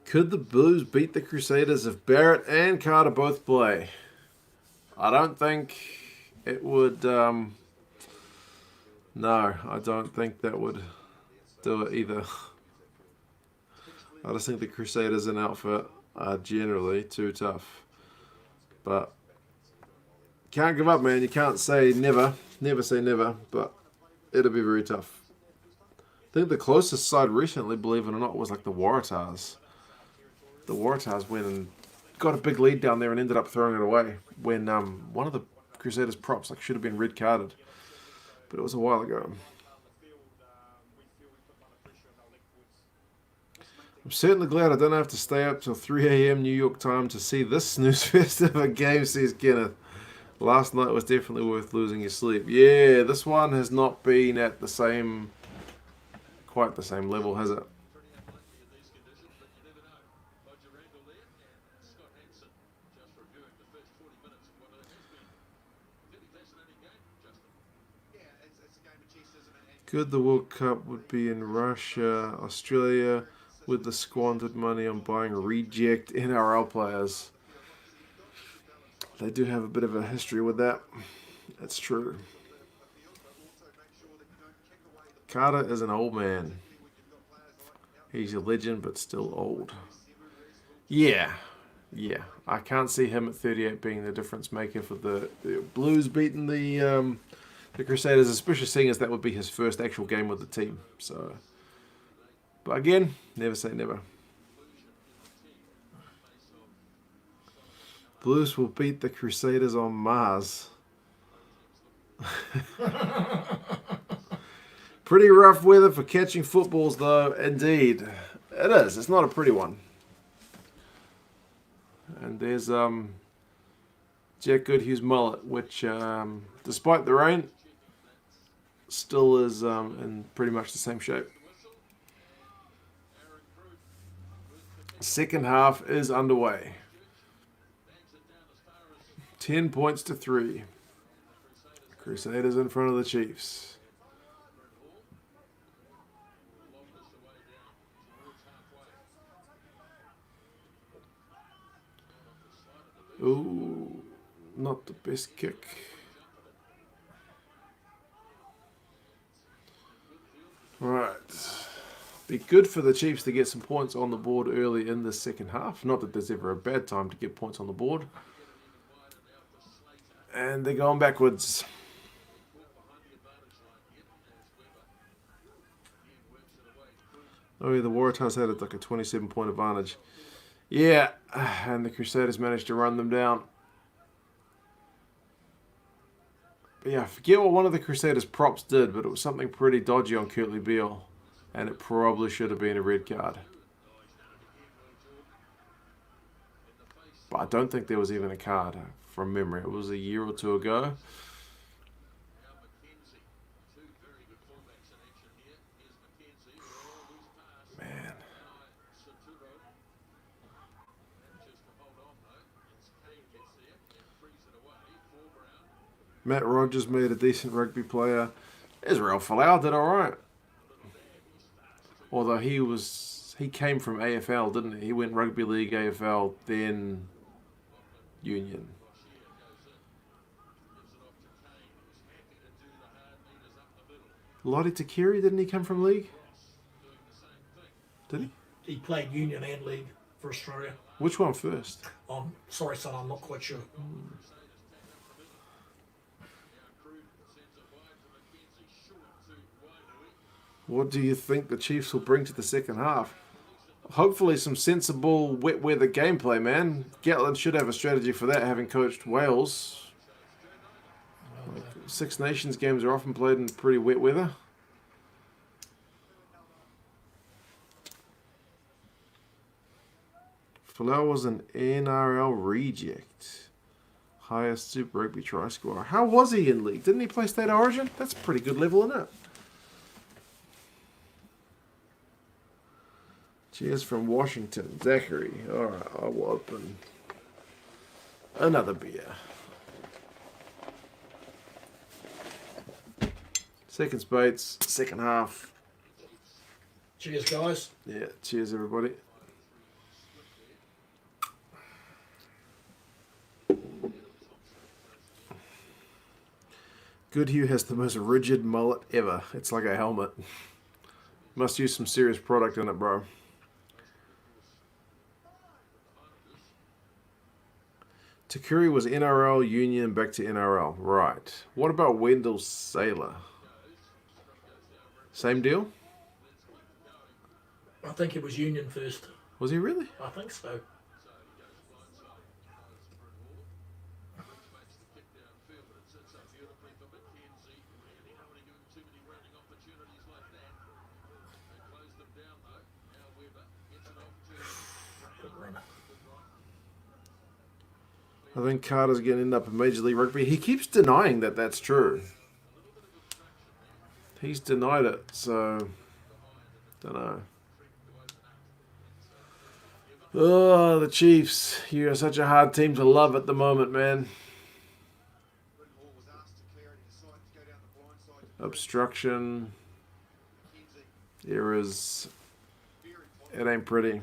Could the Blues beat the Crusaders if Barrett and Carter both play? I don't think it would, no, I don't think that would do it either. I just think the Crusaders in outfit are generally too tough. But, can't give up, man. You can't say never. Never say never, but it'll be very tough. I think the closest side recently, believe it or not, was like the Waratahs. The Waratahs went and got a big lead down there and ended up throwing it away when one of the Crusaders props. Like, should have been red carded. But it was a while ago. I'm certainly glad I don't have to stay up till 3 a.m. New York time to see this snooze fest of a game, says Kenneth. Last night was definitely worth losing your sleep. Yeah, this one has not been at the same, quite the same level, has it? Good, the World Cup would be in Russia, Australia, with the squandered money on buying reject NRL players. They do have a bit of a history with that. That's true. Carter is an old man. He's a legend, but still old. Yeah. I can't see him at 38 being the difference maker for the Blues beating the Crusaders, especially seeing as that would be his first actual game with the team. So, but again, never say never. Blues will beat the Crusaders on Mars. Pretty rough weather for catching footballs, though. Indeed, it is. It's not a pretty one. And there's Jack Goodhue's mullet, which, despite the rain, still is in pretty much the same shape. Second half is underway. 10 points to 3. Crusaders in front of the Chiefs. Ooh, not the best kick. Right. Be good for the Chiefs to get some points on the board early in the second half. Not that there's ever a bad time to get points on the board. And they're going backwards. Oh yeah, the Waratahs had like a 27-point advantage. Yeah, and the Crusaders managed to run them down. But yeah, I forget what one of the Crusaders props did, but it was something pretty dodgy on Kurtley Beale. And it probably should have been a red card. But I don't think there was even a card from memory. It was a year or two ago. Man. Matt Rogers made a decent rugby player. Israel Folau did alright. Although he came from AFL, didn't he? He went rugby league, AFL, then Union. Lottie Takiri, didn't he come from league? Did he? He played Union and League for Australia. Which one first? Sorry, son, I'm not quite sure. What do you think the Chiefs will bring to the second half? Hopefully some sensible wet weather gameplay, man. Gatland should have a strategy for that, having coached Wales. Like, Six Nations games are often played in pretty wet weather. Folau was an NRL reject. Highest Super Rugby try scorer. How was he in league? Didn't he play State of Origin? That's a pretty good level, isn't it? Cheers from Washington. Zachary. Alright, I will open another beer. Second Spates, second half. Cheers, guys. Yeah, cheers everybody. Goodhue has the most rigid mullet ever. It's like a helmet. Must use some serious product in it, bro. Takuri was NRL, Union, back to NRL. Right. What about Wendell Saylor? Same deal? I think it was Union first. Was he really? I think so. I think Carter's going to end up in Major League Rugby. He keeps denying that that's true. He's denied it, so don't know. Oh, the Chiefs. You're such a hard team to love at the moment, man. Obstruction. Errors. It ain't pretty.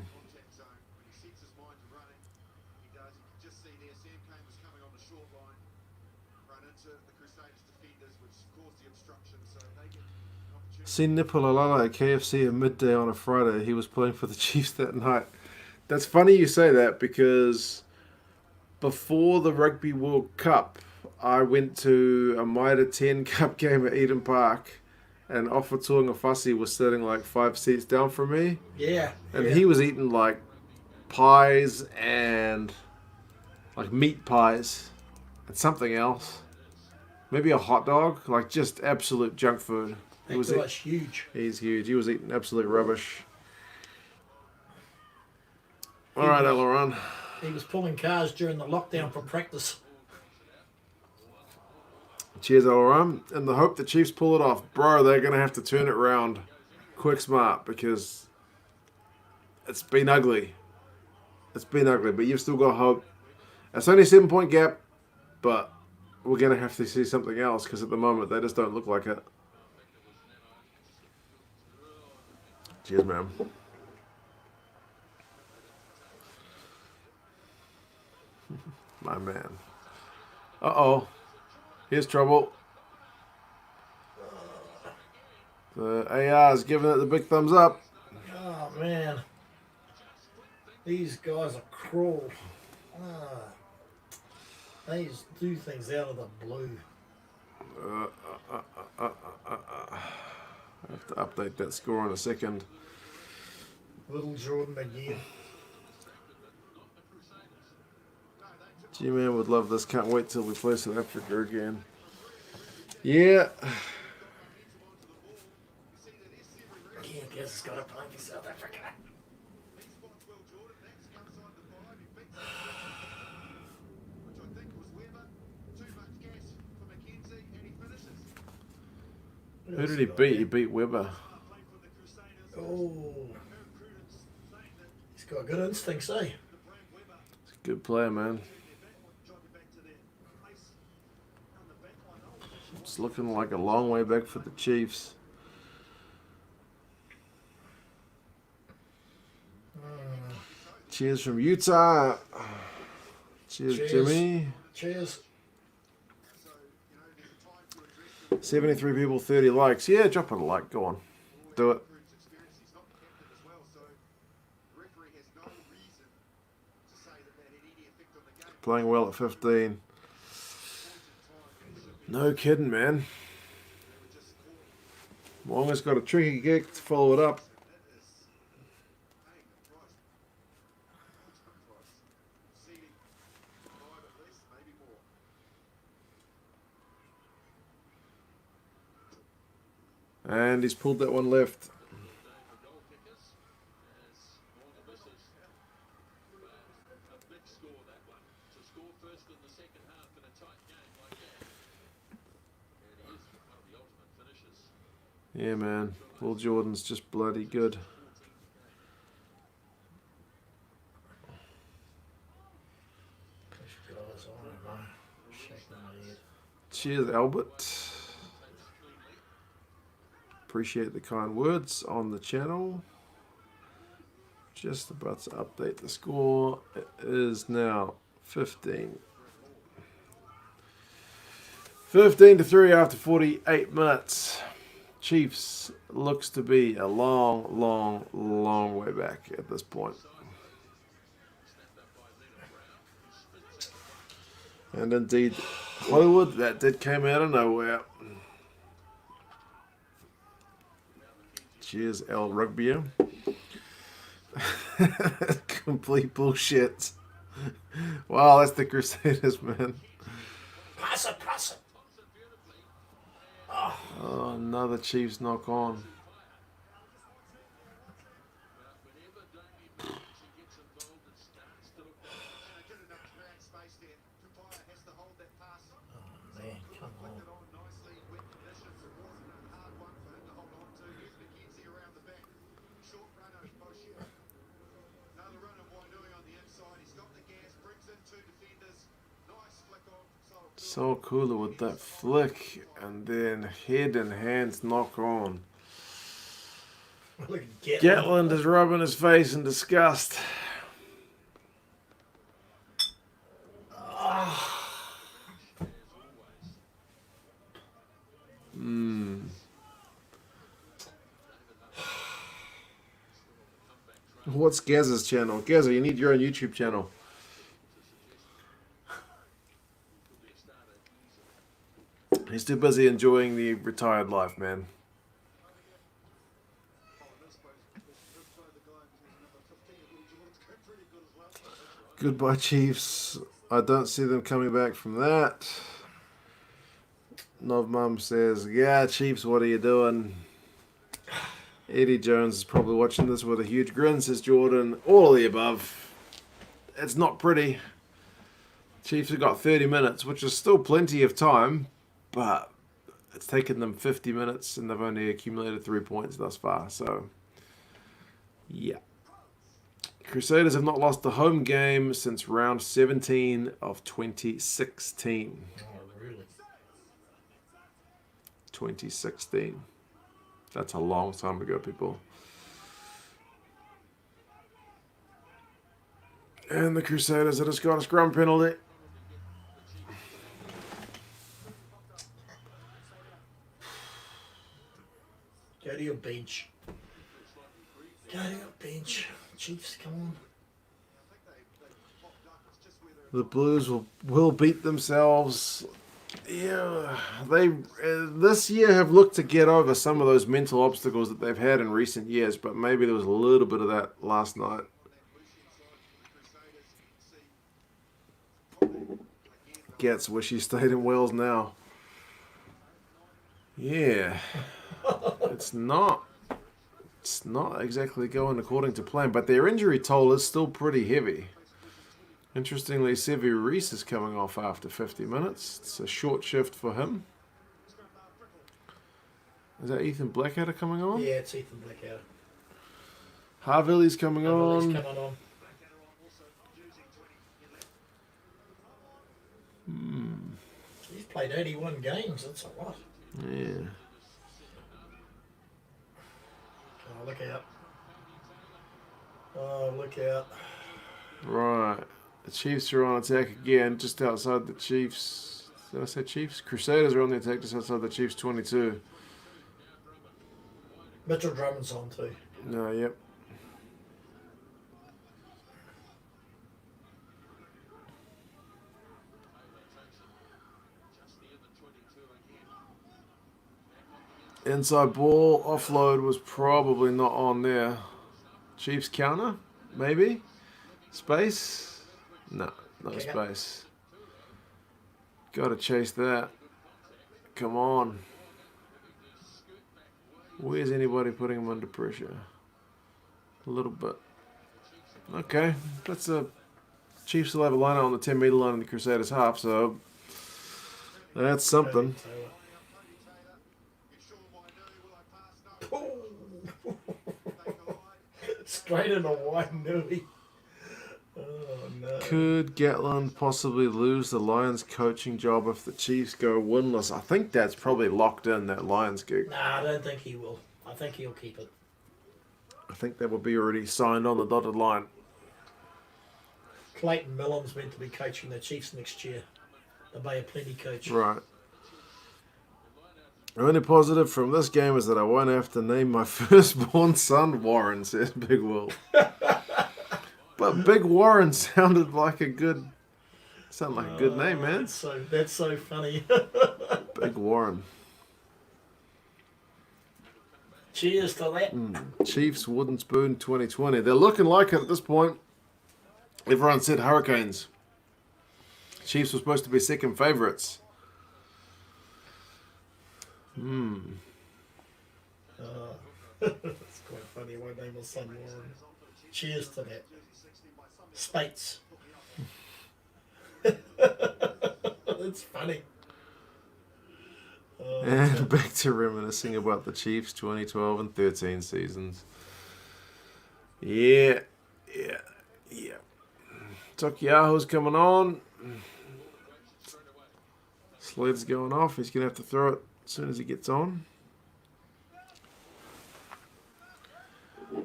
Seen Nipolalala at KFC at midday on a Friday. He was playing for the Chiefs that night. That's funny you say that because before the Rugby World Cup, I went to a Mitre 10 Cup game at Eden Park, and Ofa Tuangafasi was sitting like 5 seats down from me. Yeah. And he was eating like pies and like meat pies and something else. Maybe a hot dog, like just absolute junk food. That guy's huge. He's huge. He was eating absolute rubbish. All right, Aileron. He was pulling cars during the lockdown for practice. Cheers, Aileron. In the hope the Chiefs pull it off. Bro, they're going to have to turn it around quick smart because it's been ugly. It's been ugly, but you've still got hope. It's only a 7-point gap, but we're going to have to see something else because at the moment they just don't look like it. Cheers, man. My man. Uh-oh. Here's trouble. The AR's giving it the big thumbs up. Oh, man. These guys are cruel. They just do things out of the blue. I have to update that score in a second. Little Jordan again. G-Man would love this. Can't wait till we play South Africa again. Yeah. Again, guess it's got to play for South Africa. Who did he beat? He beat Weber. Oh. He's got good instincts, eh? He's a good player, man. It's looking like a long way back for the Chiefs. Cheers from Utah. Cheers, Jimmy. Cheers. 73 people, 30 likes. Yeah, drop it a like. Go on. Do it. Playing well at 15. No kidding, man. Wonga's got a tricky gig to follow it up. And he's pulled that one left. Yeah, man. Will Jordan's just bloody good. Cheers, Albert. Appreciate the kind words on the channel. Just about to update the score. It is now 15. 15-3 after 48 minutes. Chiefs looks to be a long way back at this point. And indeed, Hollywood, that did come out of nowhere. Cheers, El Rugby. Complete bullshit. Wow, that's the Crusaders, man. Pass it. Oh, another Chiefs knock on. So cooler with that flick and then head and hands knock on. Look at Gatland. Gatland is rubbing his face in disgust. What's Gaz's channel? Gaza, you need your own YouTube channel. He's too busy enjoying the retired life, man. Goodbye, Chiefs. I don't see them coming back from that. Nov Mum says, yeah, Chiefs, what are you doing? Eddie Jones is probably watching this with a huge grin, says Jordan. All of the above. It's not pretty. Chiefs have got 30 minutes, which is still plenty of time, but it's taken them 50 minutes and they've only accumulated 3 points thus far. So, yeah. Crusaders have not lost a home game since round 17 of 2016. Oh, really? 2016. That's a long time ago, people. And the Crusaders have just got a scrum penalty. Go to your bench. Go to your bench. Chiefs, come on. The Blues will beat themselves. Yeah, they this year have looked to get over some of those mental obstacles that they've had in recent years, but maybe there was a little bit of that last night. Gets wish he stayed in Wales now. Yeah, it's not exactly going according to plan, but their injury toll is still pretty heavy. Interestingly, Sevi Reese is coming off after 50 minutes. It's a short shift for him. Is that Ethan Blackadder coming on? Yeah, it's Ethan Blackadder. Harville's coming on. He's coming on. He's played 81 games. That's a lot. Yeah. Oh, look out. Oh, look out. Right. The Chiefs are on attack again, just outside the Chiefs. Did I say Chiefs? Crusaders are on the attack just outside the Chiefs 22. Mitchell Drummond's on too. No, yep. Inside ball, offload was probably not on there. Chiefs counter, maybe? Space? No space. Gotta chase that. Come on. Where's anybody putting him under pressure? A little bit. Okay, that's a Chiefs will have a line out on the 10-meter line in the Crusaders half, so that's something. Straight in a wide newbie. Oh no. Could Gatland possibly lose the Lions coaching job if the Chiefs go winless? I think that's probably locked in, that Lions gig. Nah, I don't think he will. I think he'll keep it. I think that would be already signed on the dotted line. Clayton Millam's meant to be coaching the Chiefs next year. The Bay of Plenty coach. Right. The only positive from this game is that I won't have to name my firstborn son Warren, says Big Will. But Big Warren sounded like a good name, man. That's so funny. Big Warren. Cheers to that. Chiefs Wooden Spoon 2020. They're looking like it at this point. Everyone said Hurricanes. Chiefs were supposed to be second favourites. It's quite funny. My name was son Warren. Cheers to that. Spates. That's funny. And back to reminiscing about the Chiefs 2012 and 13 seasons. Yeah. Tokiaho's coming on. Slade's going off. He's going to have to throw it as soon as he gets on.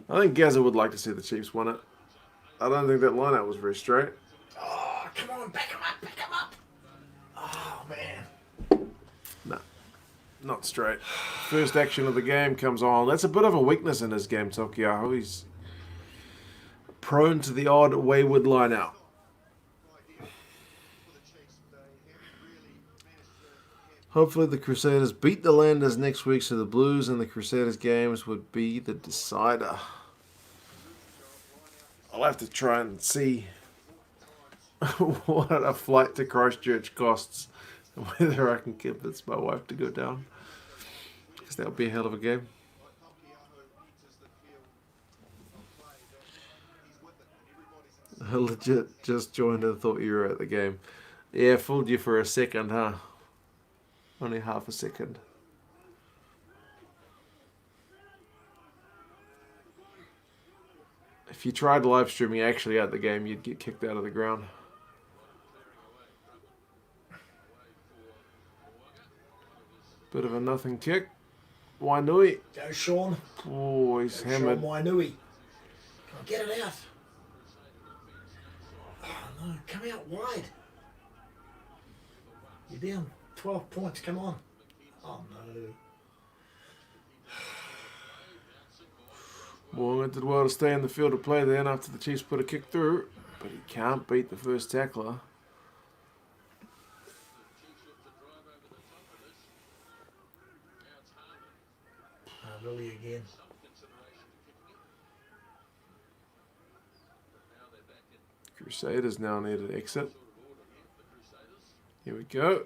I think Gazza would like to see the Chiefs win it. I don't think that lineout was very straight. Oh, come on, back him up, back him up. Oh, man. No, not straight. First action of the game comes on. That's a bit of a weakness in his game, Tokiaho. He's prone to the odd wayward lineout. Hopefully the Crusaders beat the Landers next week, so the Blues and the Crusaders games would be the decider. I'll have to try and see what a flight to Christchurch costs and whether I can convince my wife to go down, because that would be a hell of a game. I legit just joined and thought you were at the game. Yeah, fooled you for a second, huh? Only half a second. If you tried live streaming actually at the game, you'd get kicked out of the ground. Bit of a nothing kick. Wainui. Go, Sean. Oh, he's Go, hammered. Sean Wainui. Come on, get it out. Oh, no. Come out wide. You're down 12 points. Come on. Oh, no. Morgan did well to stay in the field of play then after the Chiefs put a kick through, but he can't beat the first tackler. Really again. Crusaders now need an exit. Here we go.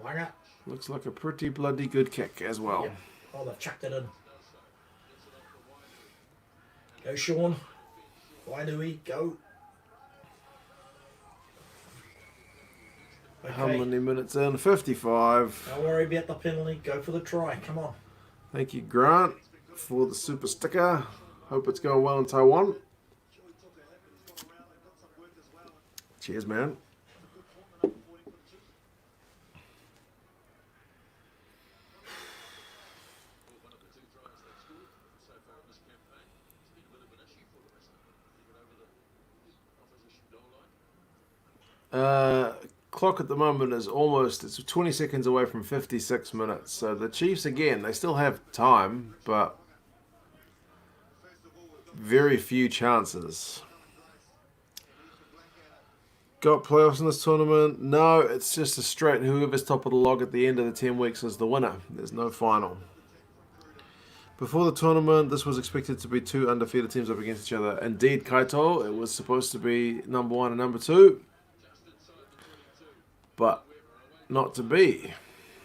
Awanga. Looks like a pretty bloody good kick as well. Yep. Oh, they've chucked it in. Go, Sean. Wainui, go. Okay. How many minutes in? 55. Don't worry about the penalty. Go for the try. Come on. Thank you, Grant, for the super sticker. Hope it's going well in Taiwan. Cheers, man. Clock at the moment is it's 20 seconds away from 56 minutes. So the Chiefs, again, they still have time, but very few chances. Got playoffs in this tournament? No, it's just a straight whoever's top of the log at the end of the 10 weeks is the winner. There's no final. Before the tournament, this was expected to be two undefeated teams up against each other. Indeed, Kaito, it was supposed to be number 1 and number 2. But not to be,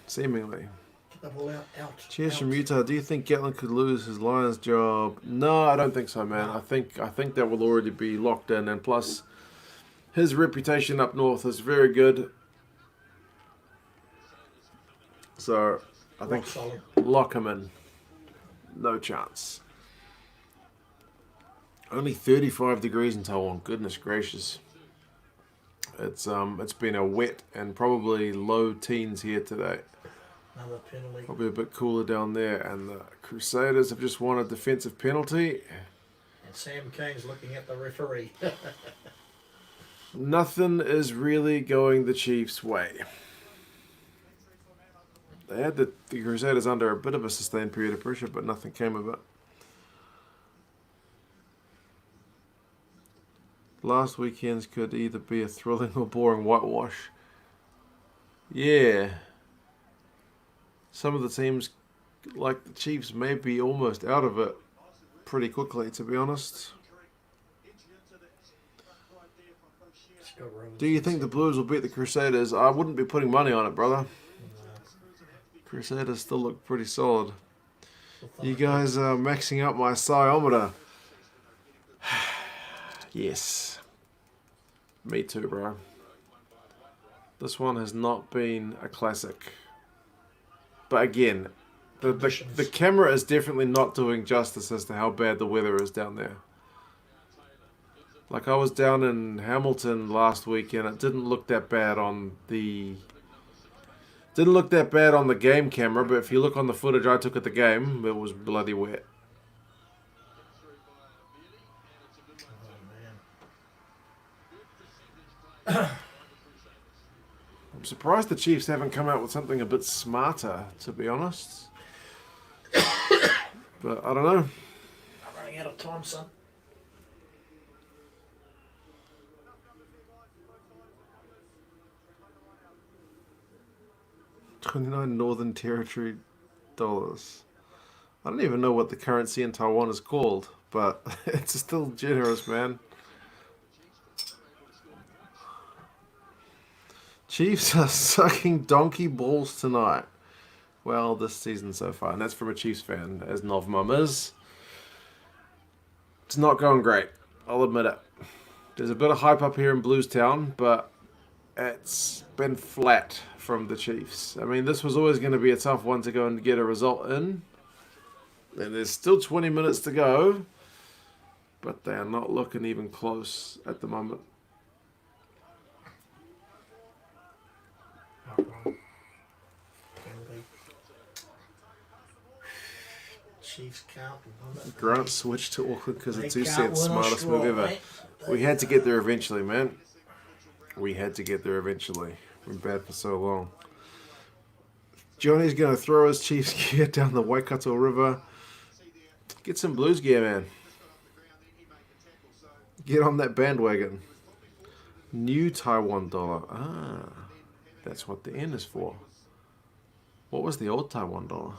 seemingly. Cheers from Utah. Do you think Gatlin could lose his Lions job? No, I don't think so, man. I think that will already be locked in, and plus, his reputation up north is very good. So I think lock him in. No chance. Only 35 degrees in Taiwan. Goodness gracious. It's been a wet and probably low teens here today. Another penalty. Probably a bit cooler down there. And the Crusaders have just won a defensive penalty. And Sam Kane's looking at the referee. Nothing is really going the Chiefs' way. They had the Crusaders under a bit of a sustained period of pressure, but nothing came of it. Last weekends could either be a thrilling or boring whitewash. Yeah. Some of the teams, like the Chiefs, may be almost out of it pretty quickly, to be honest. Do you think the Blues will beat the Crusaders? I wouldn't be putting money on it, brother. Crusaders still look pretty solid. You guys are maxing out my psiometer. Yes. Me too, bro. This one has not been a classic. But again, the camera is definitely not doing justice as to how bad the weather is down there. Like I was down in Hamilton last week, and it didn't look that bad on the game camera. But if you look on the footage I took at the game, it was bloody wet. Oh man. I'm surprised the Chiefs haven't come out with something a bit smarter, to be honest. But I don't know. I'm running out of time, son. 29 Northern Territory dollars. I don't even know what the currency in Taiwan is called, but it's still generous, man. Chiefs are sucking donkey balls tonight. Well, this season so far, and that's from a Chiefs fan, as Novmum is. It's not going great, I'll admit it. There's a bit of hype up here in Bluestown, but it's been flat from the Chiefs. I mean, this was always going to be a tough one to go and get a result in. And there's still 20 minutes to go, but they are not looking even close at the moment. Chiefs can't win it. Grant switched to Auckland because of They 2 can't cents. win Smartest move Australia, ever. mate. We had to get there eventually, man. We had to get there eventually. We've been bad for so long. Johnny's going to throw his Chiefs gear down the Waikato River. Get some Blues gear, man. Get on that bandwagon. New Taiwan dollar. Ah, that's what the N is for. What was the old Taiwan dollar?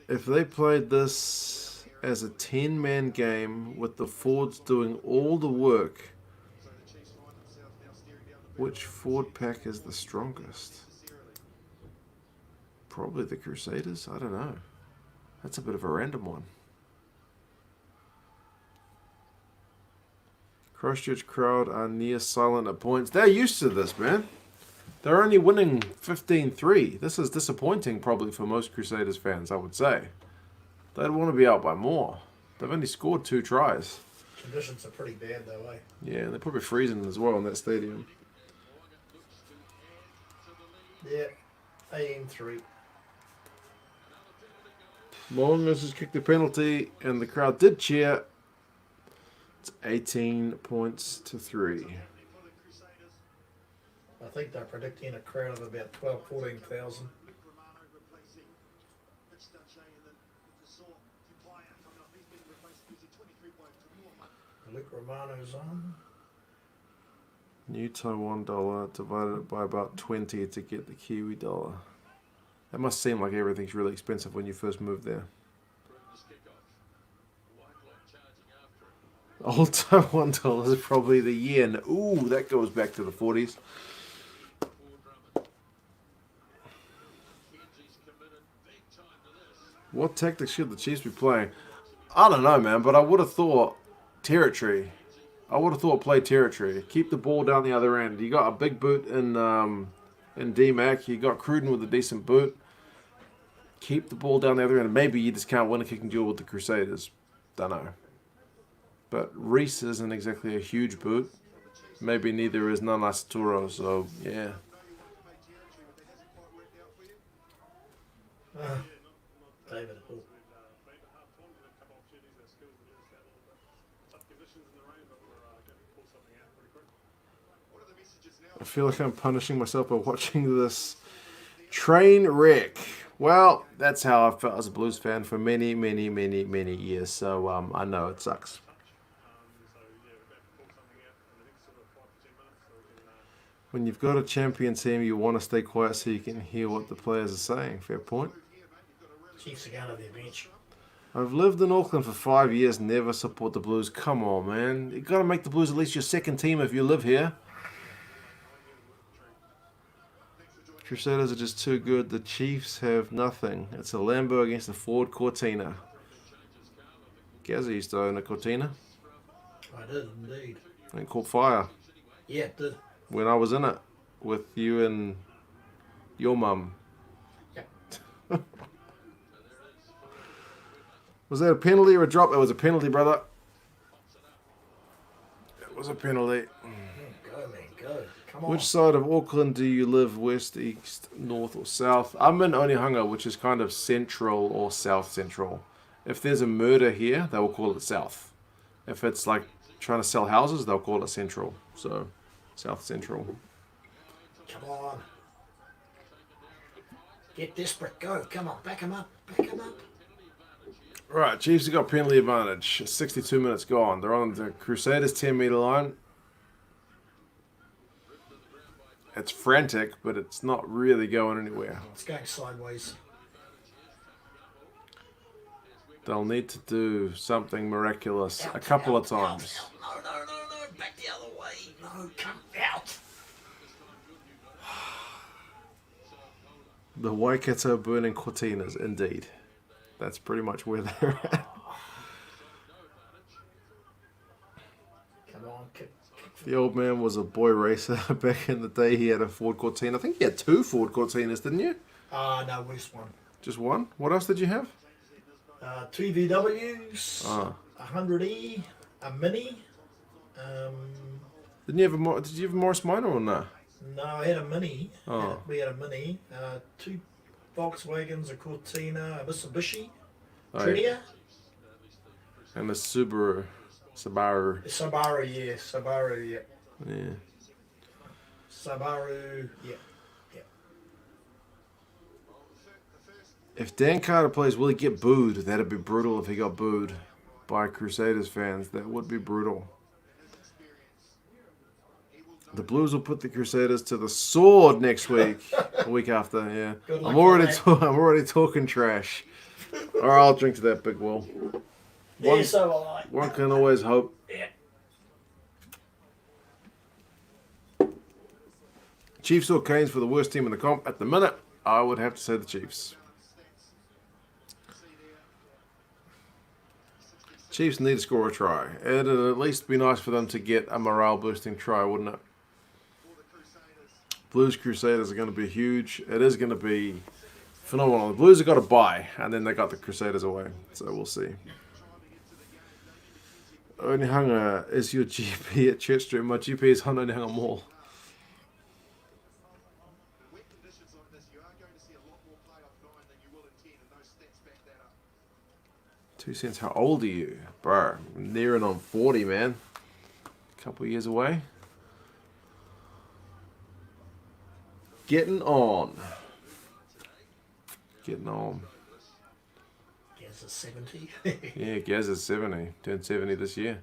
If they played this as a 10-man game with the forwards doing all the work, which forward pack is the strongest? Probably the Crusaders? I don't know. That's a bit of a random one. Christchurch crowd are near silent at points. They're used to this, man. They're only winning 15-3. This is disappointing probably for most Crusaders fans, I would say. They'd want to be out by more. They've only scored 2 tries. Conditions are pretty bad though, eh? Yeah, and they're probably freezing as well in that stadium. Yeah, 18-3. Long has kicked the penalty, and the crowd did cheer. It's 18 points to 3. I think they're predicting a crowd of about 14,000. Luke Romano's on. New Taiwan dollar divided by about 20 to get the Kiwi dollar. That must seem like everything's really expensive when you first move there. Old Taiwan dollar is probably the yen. Ooh, that goes back to the 40s. What tactics should the Chiefs be playing? I don't know, man, but I would have thought territory. I would have thought play territory. Keep the ball down the other end. You got a big boot in D-Mac. You got Cruden with a decent boot. Keep the ball down the other end. Maybe you just can't win a kicking duel with the Crusaders. Don't know. But Reese isn't exactly a huge boot. Maybe neither is Nana Saturo, so yeah. David Hull. I feel like I'm punishing myself by watching this train wreck. Well, that's how I felt as a Blues fan for many, many, many, many years. So I know it sucks. When you've got a champion team, you want to stay quiet so you can hear what the players are saying. Fair point. Chiefs are going to their bench. I've lived in Auckland for 5 years, never support the Blues. Come on, man. You've got to make the Blues at least your second team if you live here. Crusaders are just too good. The Chiefs have nothing. It's a Lambo against a Ford Cortina. Gazza used to own a Cortina. I did indeed. It caught fire Yeah, it did. when I was in it with you and your mum. Yeah. Was that a penalty or a drop? It was a penalty, brother. It was a penalty. Go, man, go. Come on. Which side of Auckland do you live? West, east, north, or south? I'm in Onehunga, which is kind of central or south central. If there's a murder here, they will call it south. If it's like trying to sell houses, they'll call it central. So, south central. Come on. Get desperate. Go. Come on. Back him up. Back him up. Right, Chiefs have got penalty advantage. 62 minutes gone. They're on the Crusaders 10-metre line. It's frantic, but it's not really going anywhere. It's going sideways. They'll need to do something miraculous Out, a couple out, of times. out. No. Back the other way. No, come out. The Waikato burning cortinas, indeed. That's pretty much where they're at. Come on. Kick. The old man was a boy racer back in the day. He had a Ford Cortina. I think you had 2 Ford Cortinas, didn't you? No, just one. Just one? What else did you have? 2 VWs, Ah. a 100E, a Mini. Did you have a Morris Minor or not? No, I had a Mini. Oh. We had a Mini. 2 Volkswagens, a Cortina, a Mitsubishi, Oh, yeah. Tredia. And the Subaru. Subaru, yeah. Subaru, yeah. Yeah. Subaru, yeah. If Dan Carter plays, will he get booed? That'd be brutal if he got booed by Crusaders fans. That would be brutal. The Blues will put the Crusaders to the sword next week. A week after, yeah. Good luck I'm already with I'm already talking trash. All right, I'll drink to that, Big Will. Yeah, so will I. One can always hope. Yeah. Chiefs or Canes for the worst team in the comp at the minute? I would have to say the Chiefs. Chiefs need to score a try. It'd at least be nice for them to get a morale-boosting try, wouldn't it? Blues Crusaders are going to be huge. It is going to be phenomenal. The Blues have got a bye, and then they got the Crusaders away. So we'll see. Onehunga is your GP at Chirstchurch. My GP is on Onehunga Mall. Wet conditions like this, you are going to see a lot more play off 9 than you will in 10, and those stats back that up. 2 cents, how old are you? Bro, I'm nearing on 40, man. A couple of years away. Getting on. Getting on. Guess it's 70. Yeah, Gaz is 70. Turned 70 this year.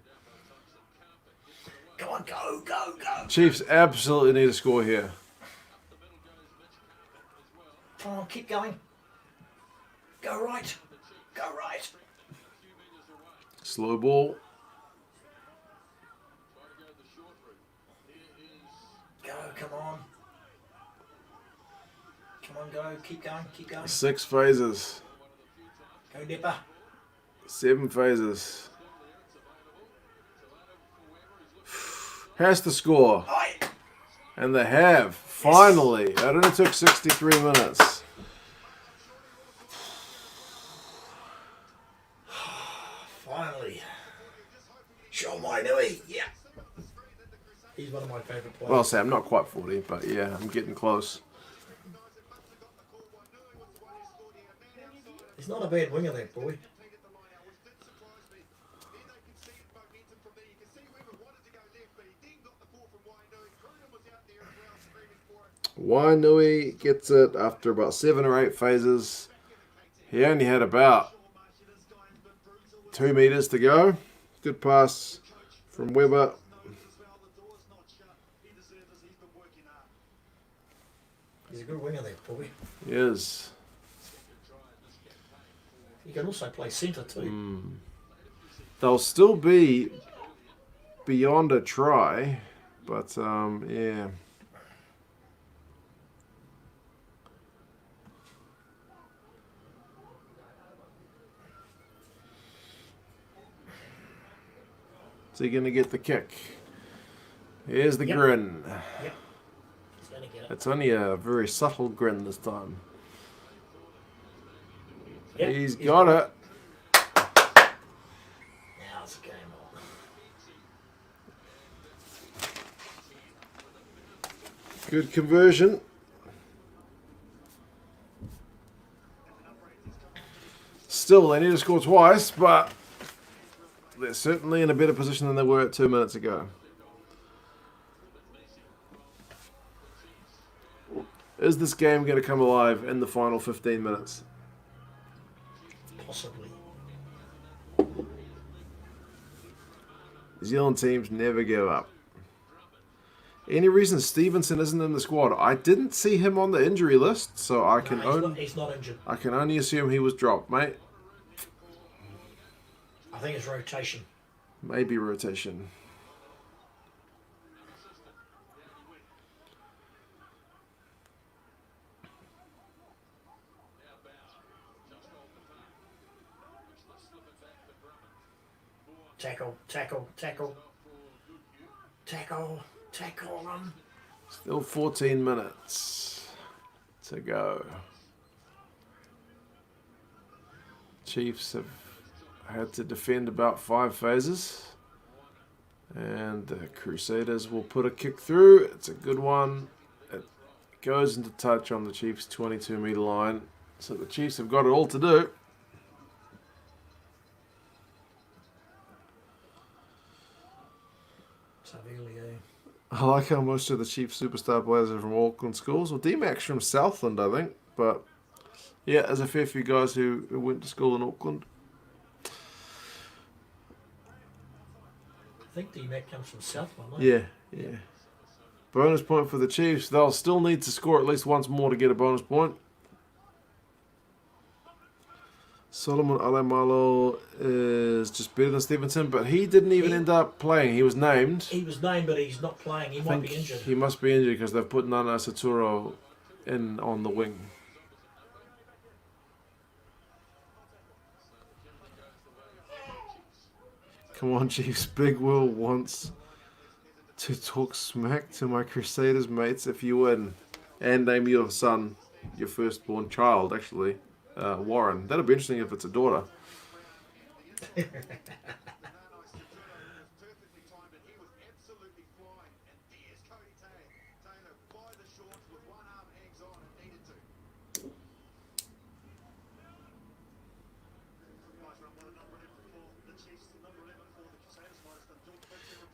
Come on, go. Chiefs absolutely need a score here. Come on, keep going. Go right. Slow ball. Go, come on. Come on, go. Keep going. 6 phases. Go, Dipper. 7 phases. Has to score. Oi! And they have. Finally. It only took 63 minutes. Finally. Show my Nui. Yeah. He's one of my favourite players. Well, Sam, not quite 40, but yeah, I'm getting close. He's not a bad winger, that boy. Wainui gets it after about 7 or 8 phases. He only had about 2 meters to go. Good pass from Weber. He's a good winger, that boy. He is. He can also play centre too. They'll still be beyond a try, but yeah. Is he going to get the kick? Here's the Yep. grin. Yep. He's going to get it. It's only a very subtle grin this time. Yep. He's got it. Good conversion. Still, they need to score twice, but they're certainly in a better position than they were 2 minutes ago. Is this game going to come alive in the final 15 minutes? Possibly. New Zealand teams never give up. Any reason Stevenson isn't in the squad? I didn't see him on the injury list, so I can He's not injured. I can only assume he was dropped, mate. I think it's rotation. Maybe rotation. Tackle, tackle, tackle. Tackle, tackle them. Still 14 minutes to go. Chiefs have had to defend about 5 phases. And the Crusaders will put a kick through. It's a good one. It goes into touch on the Chiefs' 22-metre line. So the Chiefs have got it all to do. I like how most of the Chiefs superstar players are from Auckland schools. Well, D-Mac's from Southland, I think. But, yeah, there's a fair few guys who went to school in Auckland. I think D-Mac comes from Southland, right? Yeah. Bonus point for the Chiefs. They'll still need to score at least once more to get a bonus point. Solomon Alemalo is just better than Stevenson, but he didn't even end up playing. He was named. He was named, but he's not playing. He might be injured. He must be injured because they've put Nana Saturo in on the wing. Come on, Chiefs. Big Will wants to talk smack to my Crusaders mates if you win. And name your son, your firstborn child, actually. Warren. That'll be interesting if it's a daughter.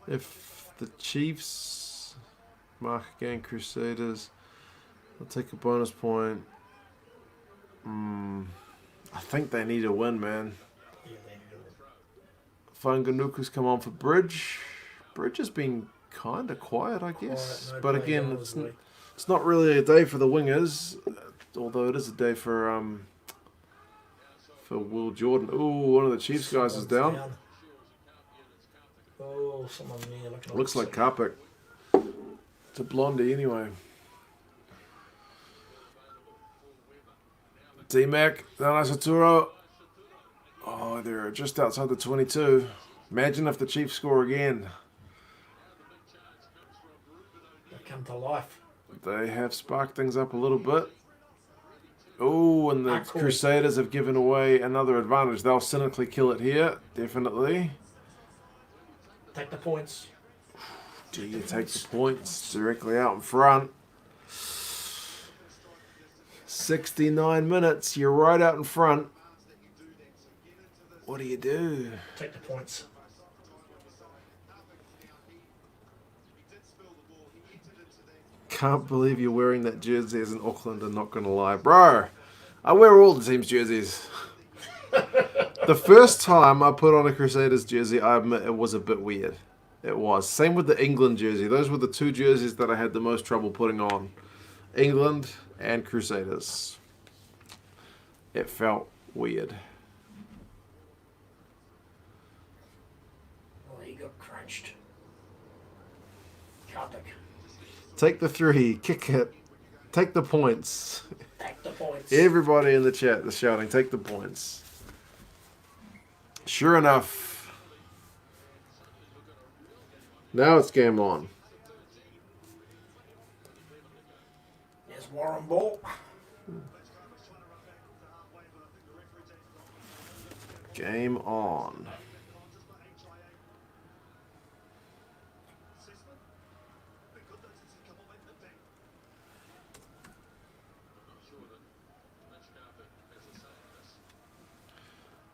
If the Chiefs mark again Crusaders, I'll take a bonus point. I think they need a win, man. Yeah, they need a win. Fanganuku's come on for Bridge. Bridge has been kind of quiet, I guess. Quiet, no but play again, goals, it's not really a day for the wingers, although it is a day for Will Jordan. Ooh, one of the Chiefs guys is down. Oh, someone there. Looks like Karpik. It's a blondie anyway. D-Mac, Nana Saturo. Oh, they're just outside the 22. Imagine if the Chiefs score again. They come to life. They have sparked things up a little bit. Oh, and the Crusaders have given away another advantage. They'll cynically kill it here, definitely. Take the points. Do you take the points directly out in front? 69 minutes, you're right out in front. What do you do? Take the points. Can't believe you're wearing that jersey as an Aucklander, not going to lie. Bro, I wear all the team's jerseys. The first time I put on a Crusaders jersey, I admit it was a bit weird. It was. Same with the England jersey. Those were the two jerseys that I had the most trouble putting on. England and Crusaders. It felt weird. Oh, he got crunched. Karpik. Take the 3. Kick it. Take the points. Take the points. Everybody in the chat is shouting, take the points. Sure enough. Now it's game on. There's Warren Ball. Game on.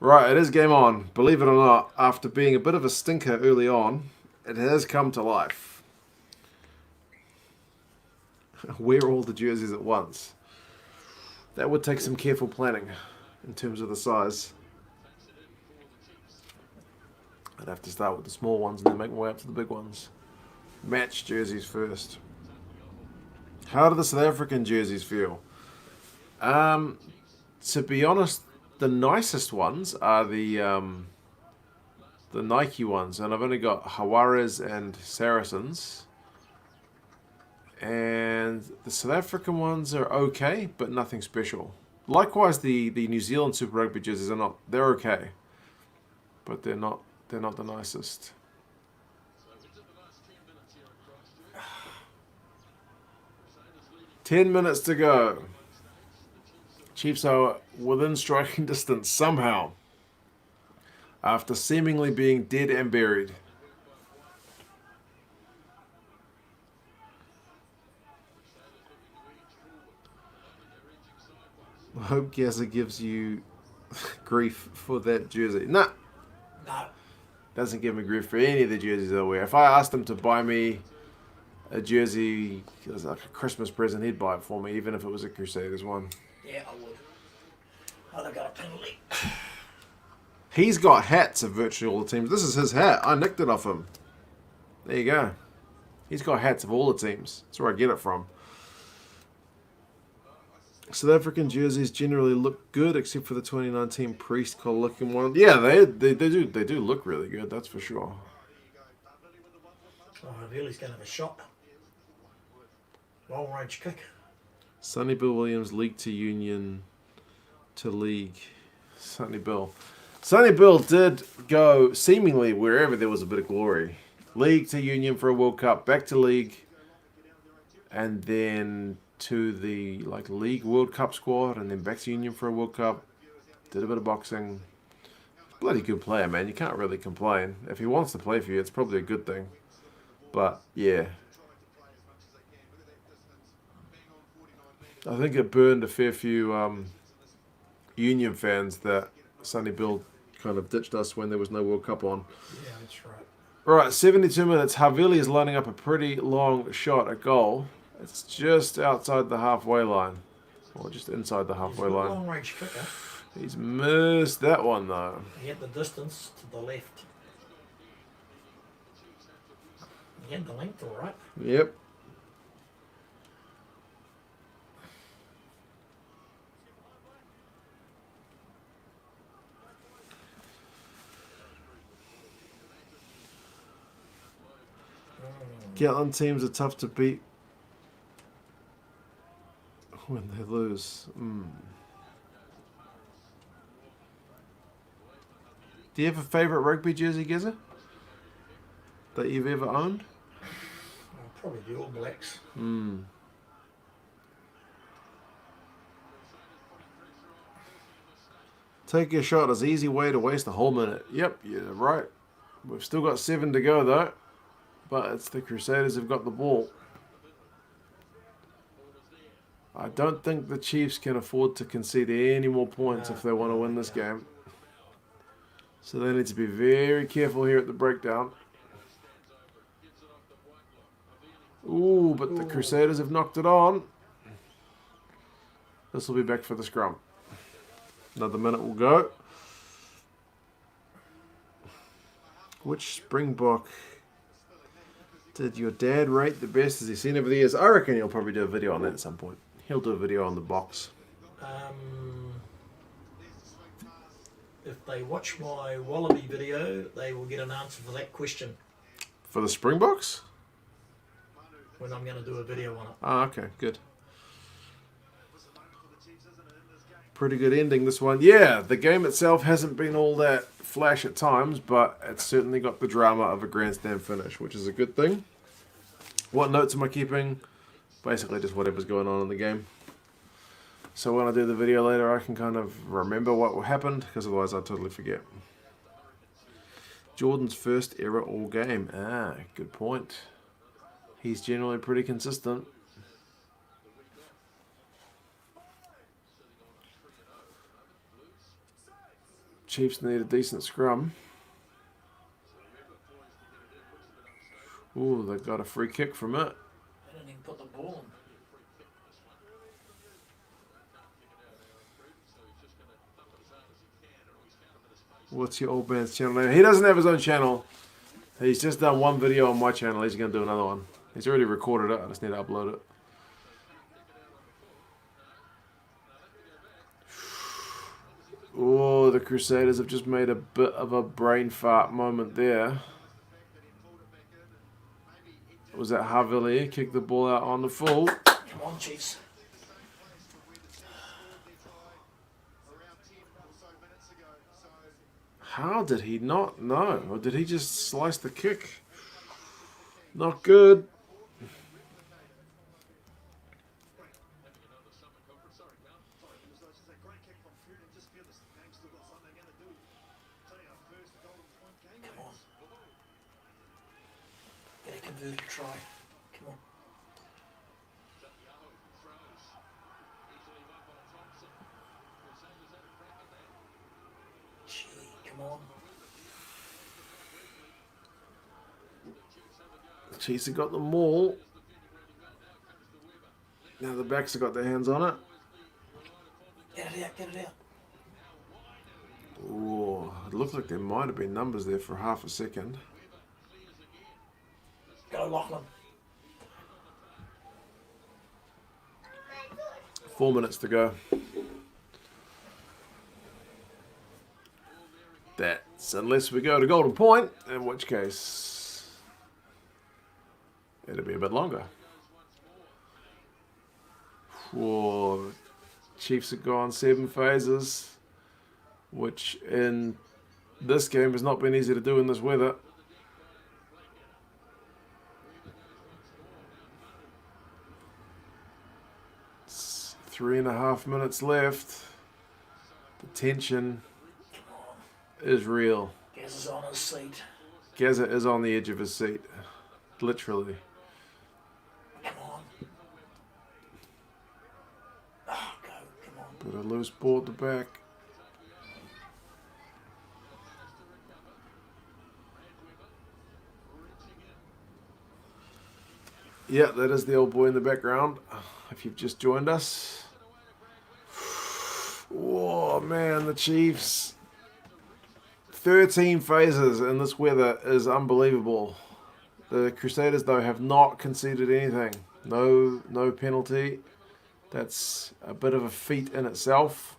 Right, it is game on. Believe it or not, after being a bit of a stinker early on, it has come to life. Wear all the jerseys at once. That would take some careful planning in terms of the size. I'd have to start with the small ones and then make my way up to the big ones. Match jerseys first. How do the South African jerseys feel? To be honest, the nicest ones are the Nike ones, and I've only got Hawaras and Saracens. And the South African ones are okay, but nothing special. Likewise, the New Zealand Super Rugby jerseys are not. They're okay, but they're not the nicest. Ten minutes to go. Chiefs are within striking distance somehow, after seemingly being dead and buried. I hope Gazza gives you grief for that jersey. Nah. No. Doesn't give me grief for any of the jerseys I wear. If I asked him to buy me a jersey as like a Christmas present, he'd buy it for me, even if it was a Crusaders one. Yeah, I would. I'd have got a penalty. He's got hats of virtually all the teams. This is his hat. I nicked it off him. There you go. He's got hats of all the teams. That's where I get it from. South African jerseys generally look good, except for the 2019 Priest collar looking one. Yeah, they do look really good. That's for sure. Oh, Havili's going to have a shot. Long range kick. Sonny Bill Williams, league to union to league. Sonny Bill. Sonny Bill did go seemingly wherever there was a bit of glory. League to union for a World Cup, back to league, and then to the league World Cup squad, and then back to union for a World Cup. Did a bit of boxing. Bloody good player, man. You can't really complain. If he wants to play for you, it's probably a good thing. But yeah, I think it burned a fair few union fans that Sonny Bill kind of ditched us when there was no World Cup on. Yeah, that's right. Right, 72 minutes. Havili is lining up a pretty long shot at goal. It's just outside the halfway line. Or just inside the halfway line. Long range kicker. He's missed that one, though. He had the distance to the left. He had the length all right. Yep. Gatland teams are tough to beat when they lose. Do you have a favourite rugby jersey, Gizza, that you've ever owned? Probably the All Blacks. Take your shot is an easy way to waste a whole minute. Yep, you're right. We've still got 7 to go, though. But it's the Crusaders who've got the ball. I don't think the Chiefs can afford to concede any more points if they want to win this game. So they need to be very careful here at the breakdown. Ooh, but the Crusaders have knocked it on. This will be back for the scrum. Another minute will go. Which Springbok did your dad rate the best as he's seen over the years? I reckon he'll probably do a video on that at some point. He'll do a video on the box. If they watch my Wallaby video, they will get an answer for that question For the Springboks? when I'm going to do a video on it. Oh, okay, good. Pretty good ending, this one. Yeah, the game itself hasn't been all that flash at times, but it's certainly got the drama of a grandstand finish, which is a good thing. What notes am I keeping? Basically just whatever's going on in the game. So when I do the video later, I can kind of remember what happened, because otherwise I'd totally forget. Jordan's first error all game. Ah, good point. He's generally pretty consistent. Chiefs need a decent scrum. Ooh, they got a free kick from it. They didn't even put the ball in. What's your old man's channel name? He doesn't have his own channel. He's just done one video on my channel. He's going to do another one. He's already recorded it. I just need to upload it. Oh, the Crusaders have just made a bit of a brain fart moment there. Was that Havili? Kicked the ball out on the full. Come on, Chiefs. How did he not know? Or did he just slice the kick? Not good. Come on. Get a converted try. Come on. Gee, come on. The Chiefs have got the maul. Now the backs have got their hands on it. Get it out, get it out. Oh, it looked like there might have been numbers there for half a second. Go, Lachlan. 4 minutes to go. That's unless we go to Golden Point, in which case it'll be a bit longer. Whoa, Chiefs have gone 7 phases, which in this game has not been easy to do in this weather. It's 3.5 minutes left. The tension is real. Gaz is on his seat. Gaza is on the edge of his seat, literally. Come on. Oh, go, come on. But a loose ball at the back. Yeah, that is the old boy in the background. If you've just joined us. Oh man, the Chiefs. 13 phases in this weather is unbelievable. The Crusaders, though, have not conceded anything. No penalty. That's a bit of a feat in itself.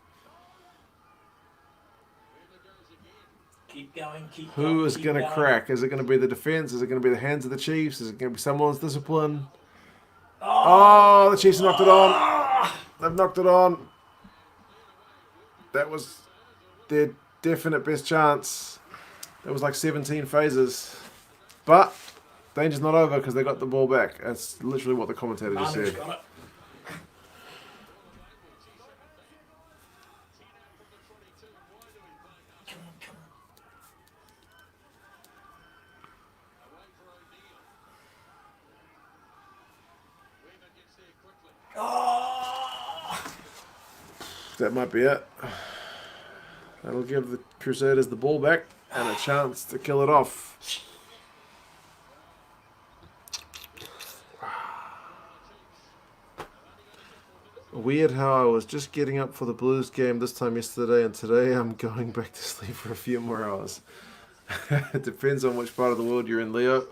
Keep going, keep Who going. is going to crack? Is it going to be the defense? Is it going to be the hands of the Chiefs? Is it going to be someone's discipline? Oh, the Chiefs knocked it on. They've knocked it on. That was their definite best chance. That was like 17 phases. But danger's not over because they got the ball back. That's literally what the commentator just Manu's said. got it. Come on, come on. Oh! That might be it. That'll give the Crusaders the ball back and a chance to kill it off. Weird how I was just getting up for the Blues game this time yesterday, and today I'm going back to sleep for a few more hours. It depends on which part of the world you're in, Leo.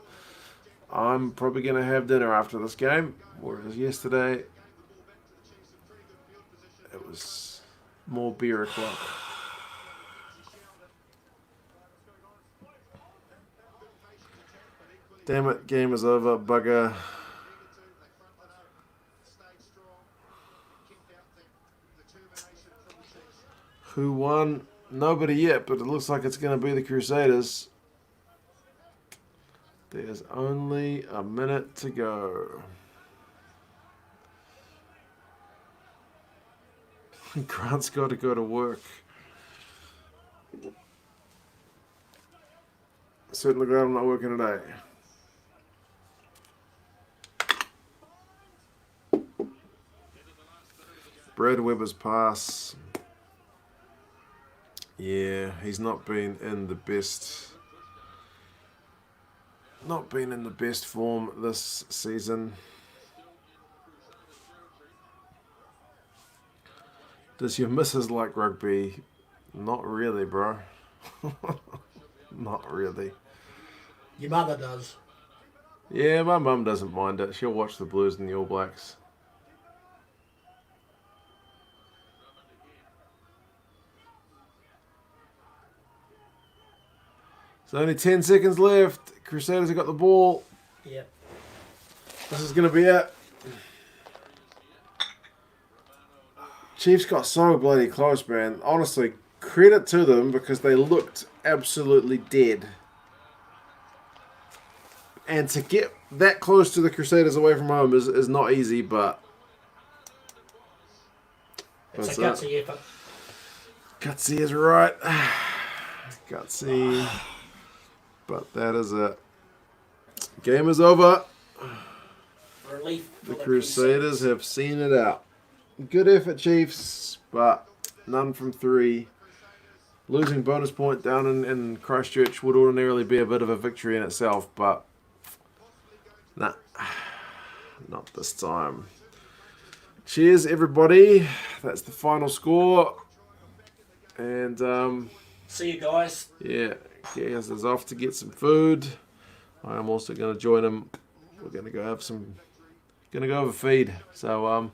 I'm probably going to have dinner after this game, whereas yesterday it was more beer o'clock. Damn it, game is over, bugger. Who won? Nobody yet, but it looks like it's going to be the Crusaders. There's only a minute to go. Grant's got to go to work. Certainly glad I'm not working today. Brad Weber's pass. Yeah, he's not been in the best form this season. Does your missus like rugby? Not really, bro. Not really. Your mother does. Yeah, my mum doesn't mind it. She'll watch the Blues and the All Blacks. There's only 10 seconds left. Crusaders have got the ball. Yep. This is going to be it. Chiefs got so bloody close, man. Honestly, credit to them because they looked absolutely dead. And to get that close to the Crusaders away from home is not easy, but... It's a gutsy effort. Gutsy is right. Gutsy. But that is it. Game is over. Relief for The Crusaders have seen it out. Good effort, Chiefs, but none from 3. Losing bonus point down in Christchurch would ordinarily be a bit of a victory in itself, but nah, not this time. Cheers, everybody. That's the final score. And, see you guys. yeah, Gaz is off to get some food. I am also going to join him. We're going to go have a feed. So,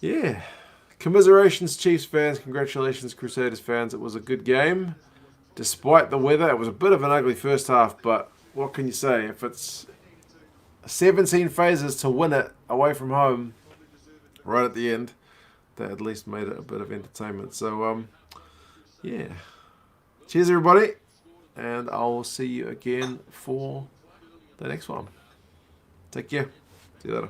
yeah. Commiserations, Chiefs fans. Congratulations, Crusaders fans. It was a good game. Despite the weather, it was a bit of an ugly first half, but what can you say? If it's 17 phases to win it away from home right at the end, that at least made it a bit of entertainment. So, yeah. Cheers, everybody. And I'll see you again for the next one. Take care. See you later.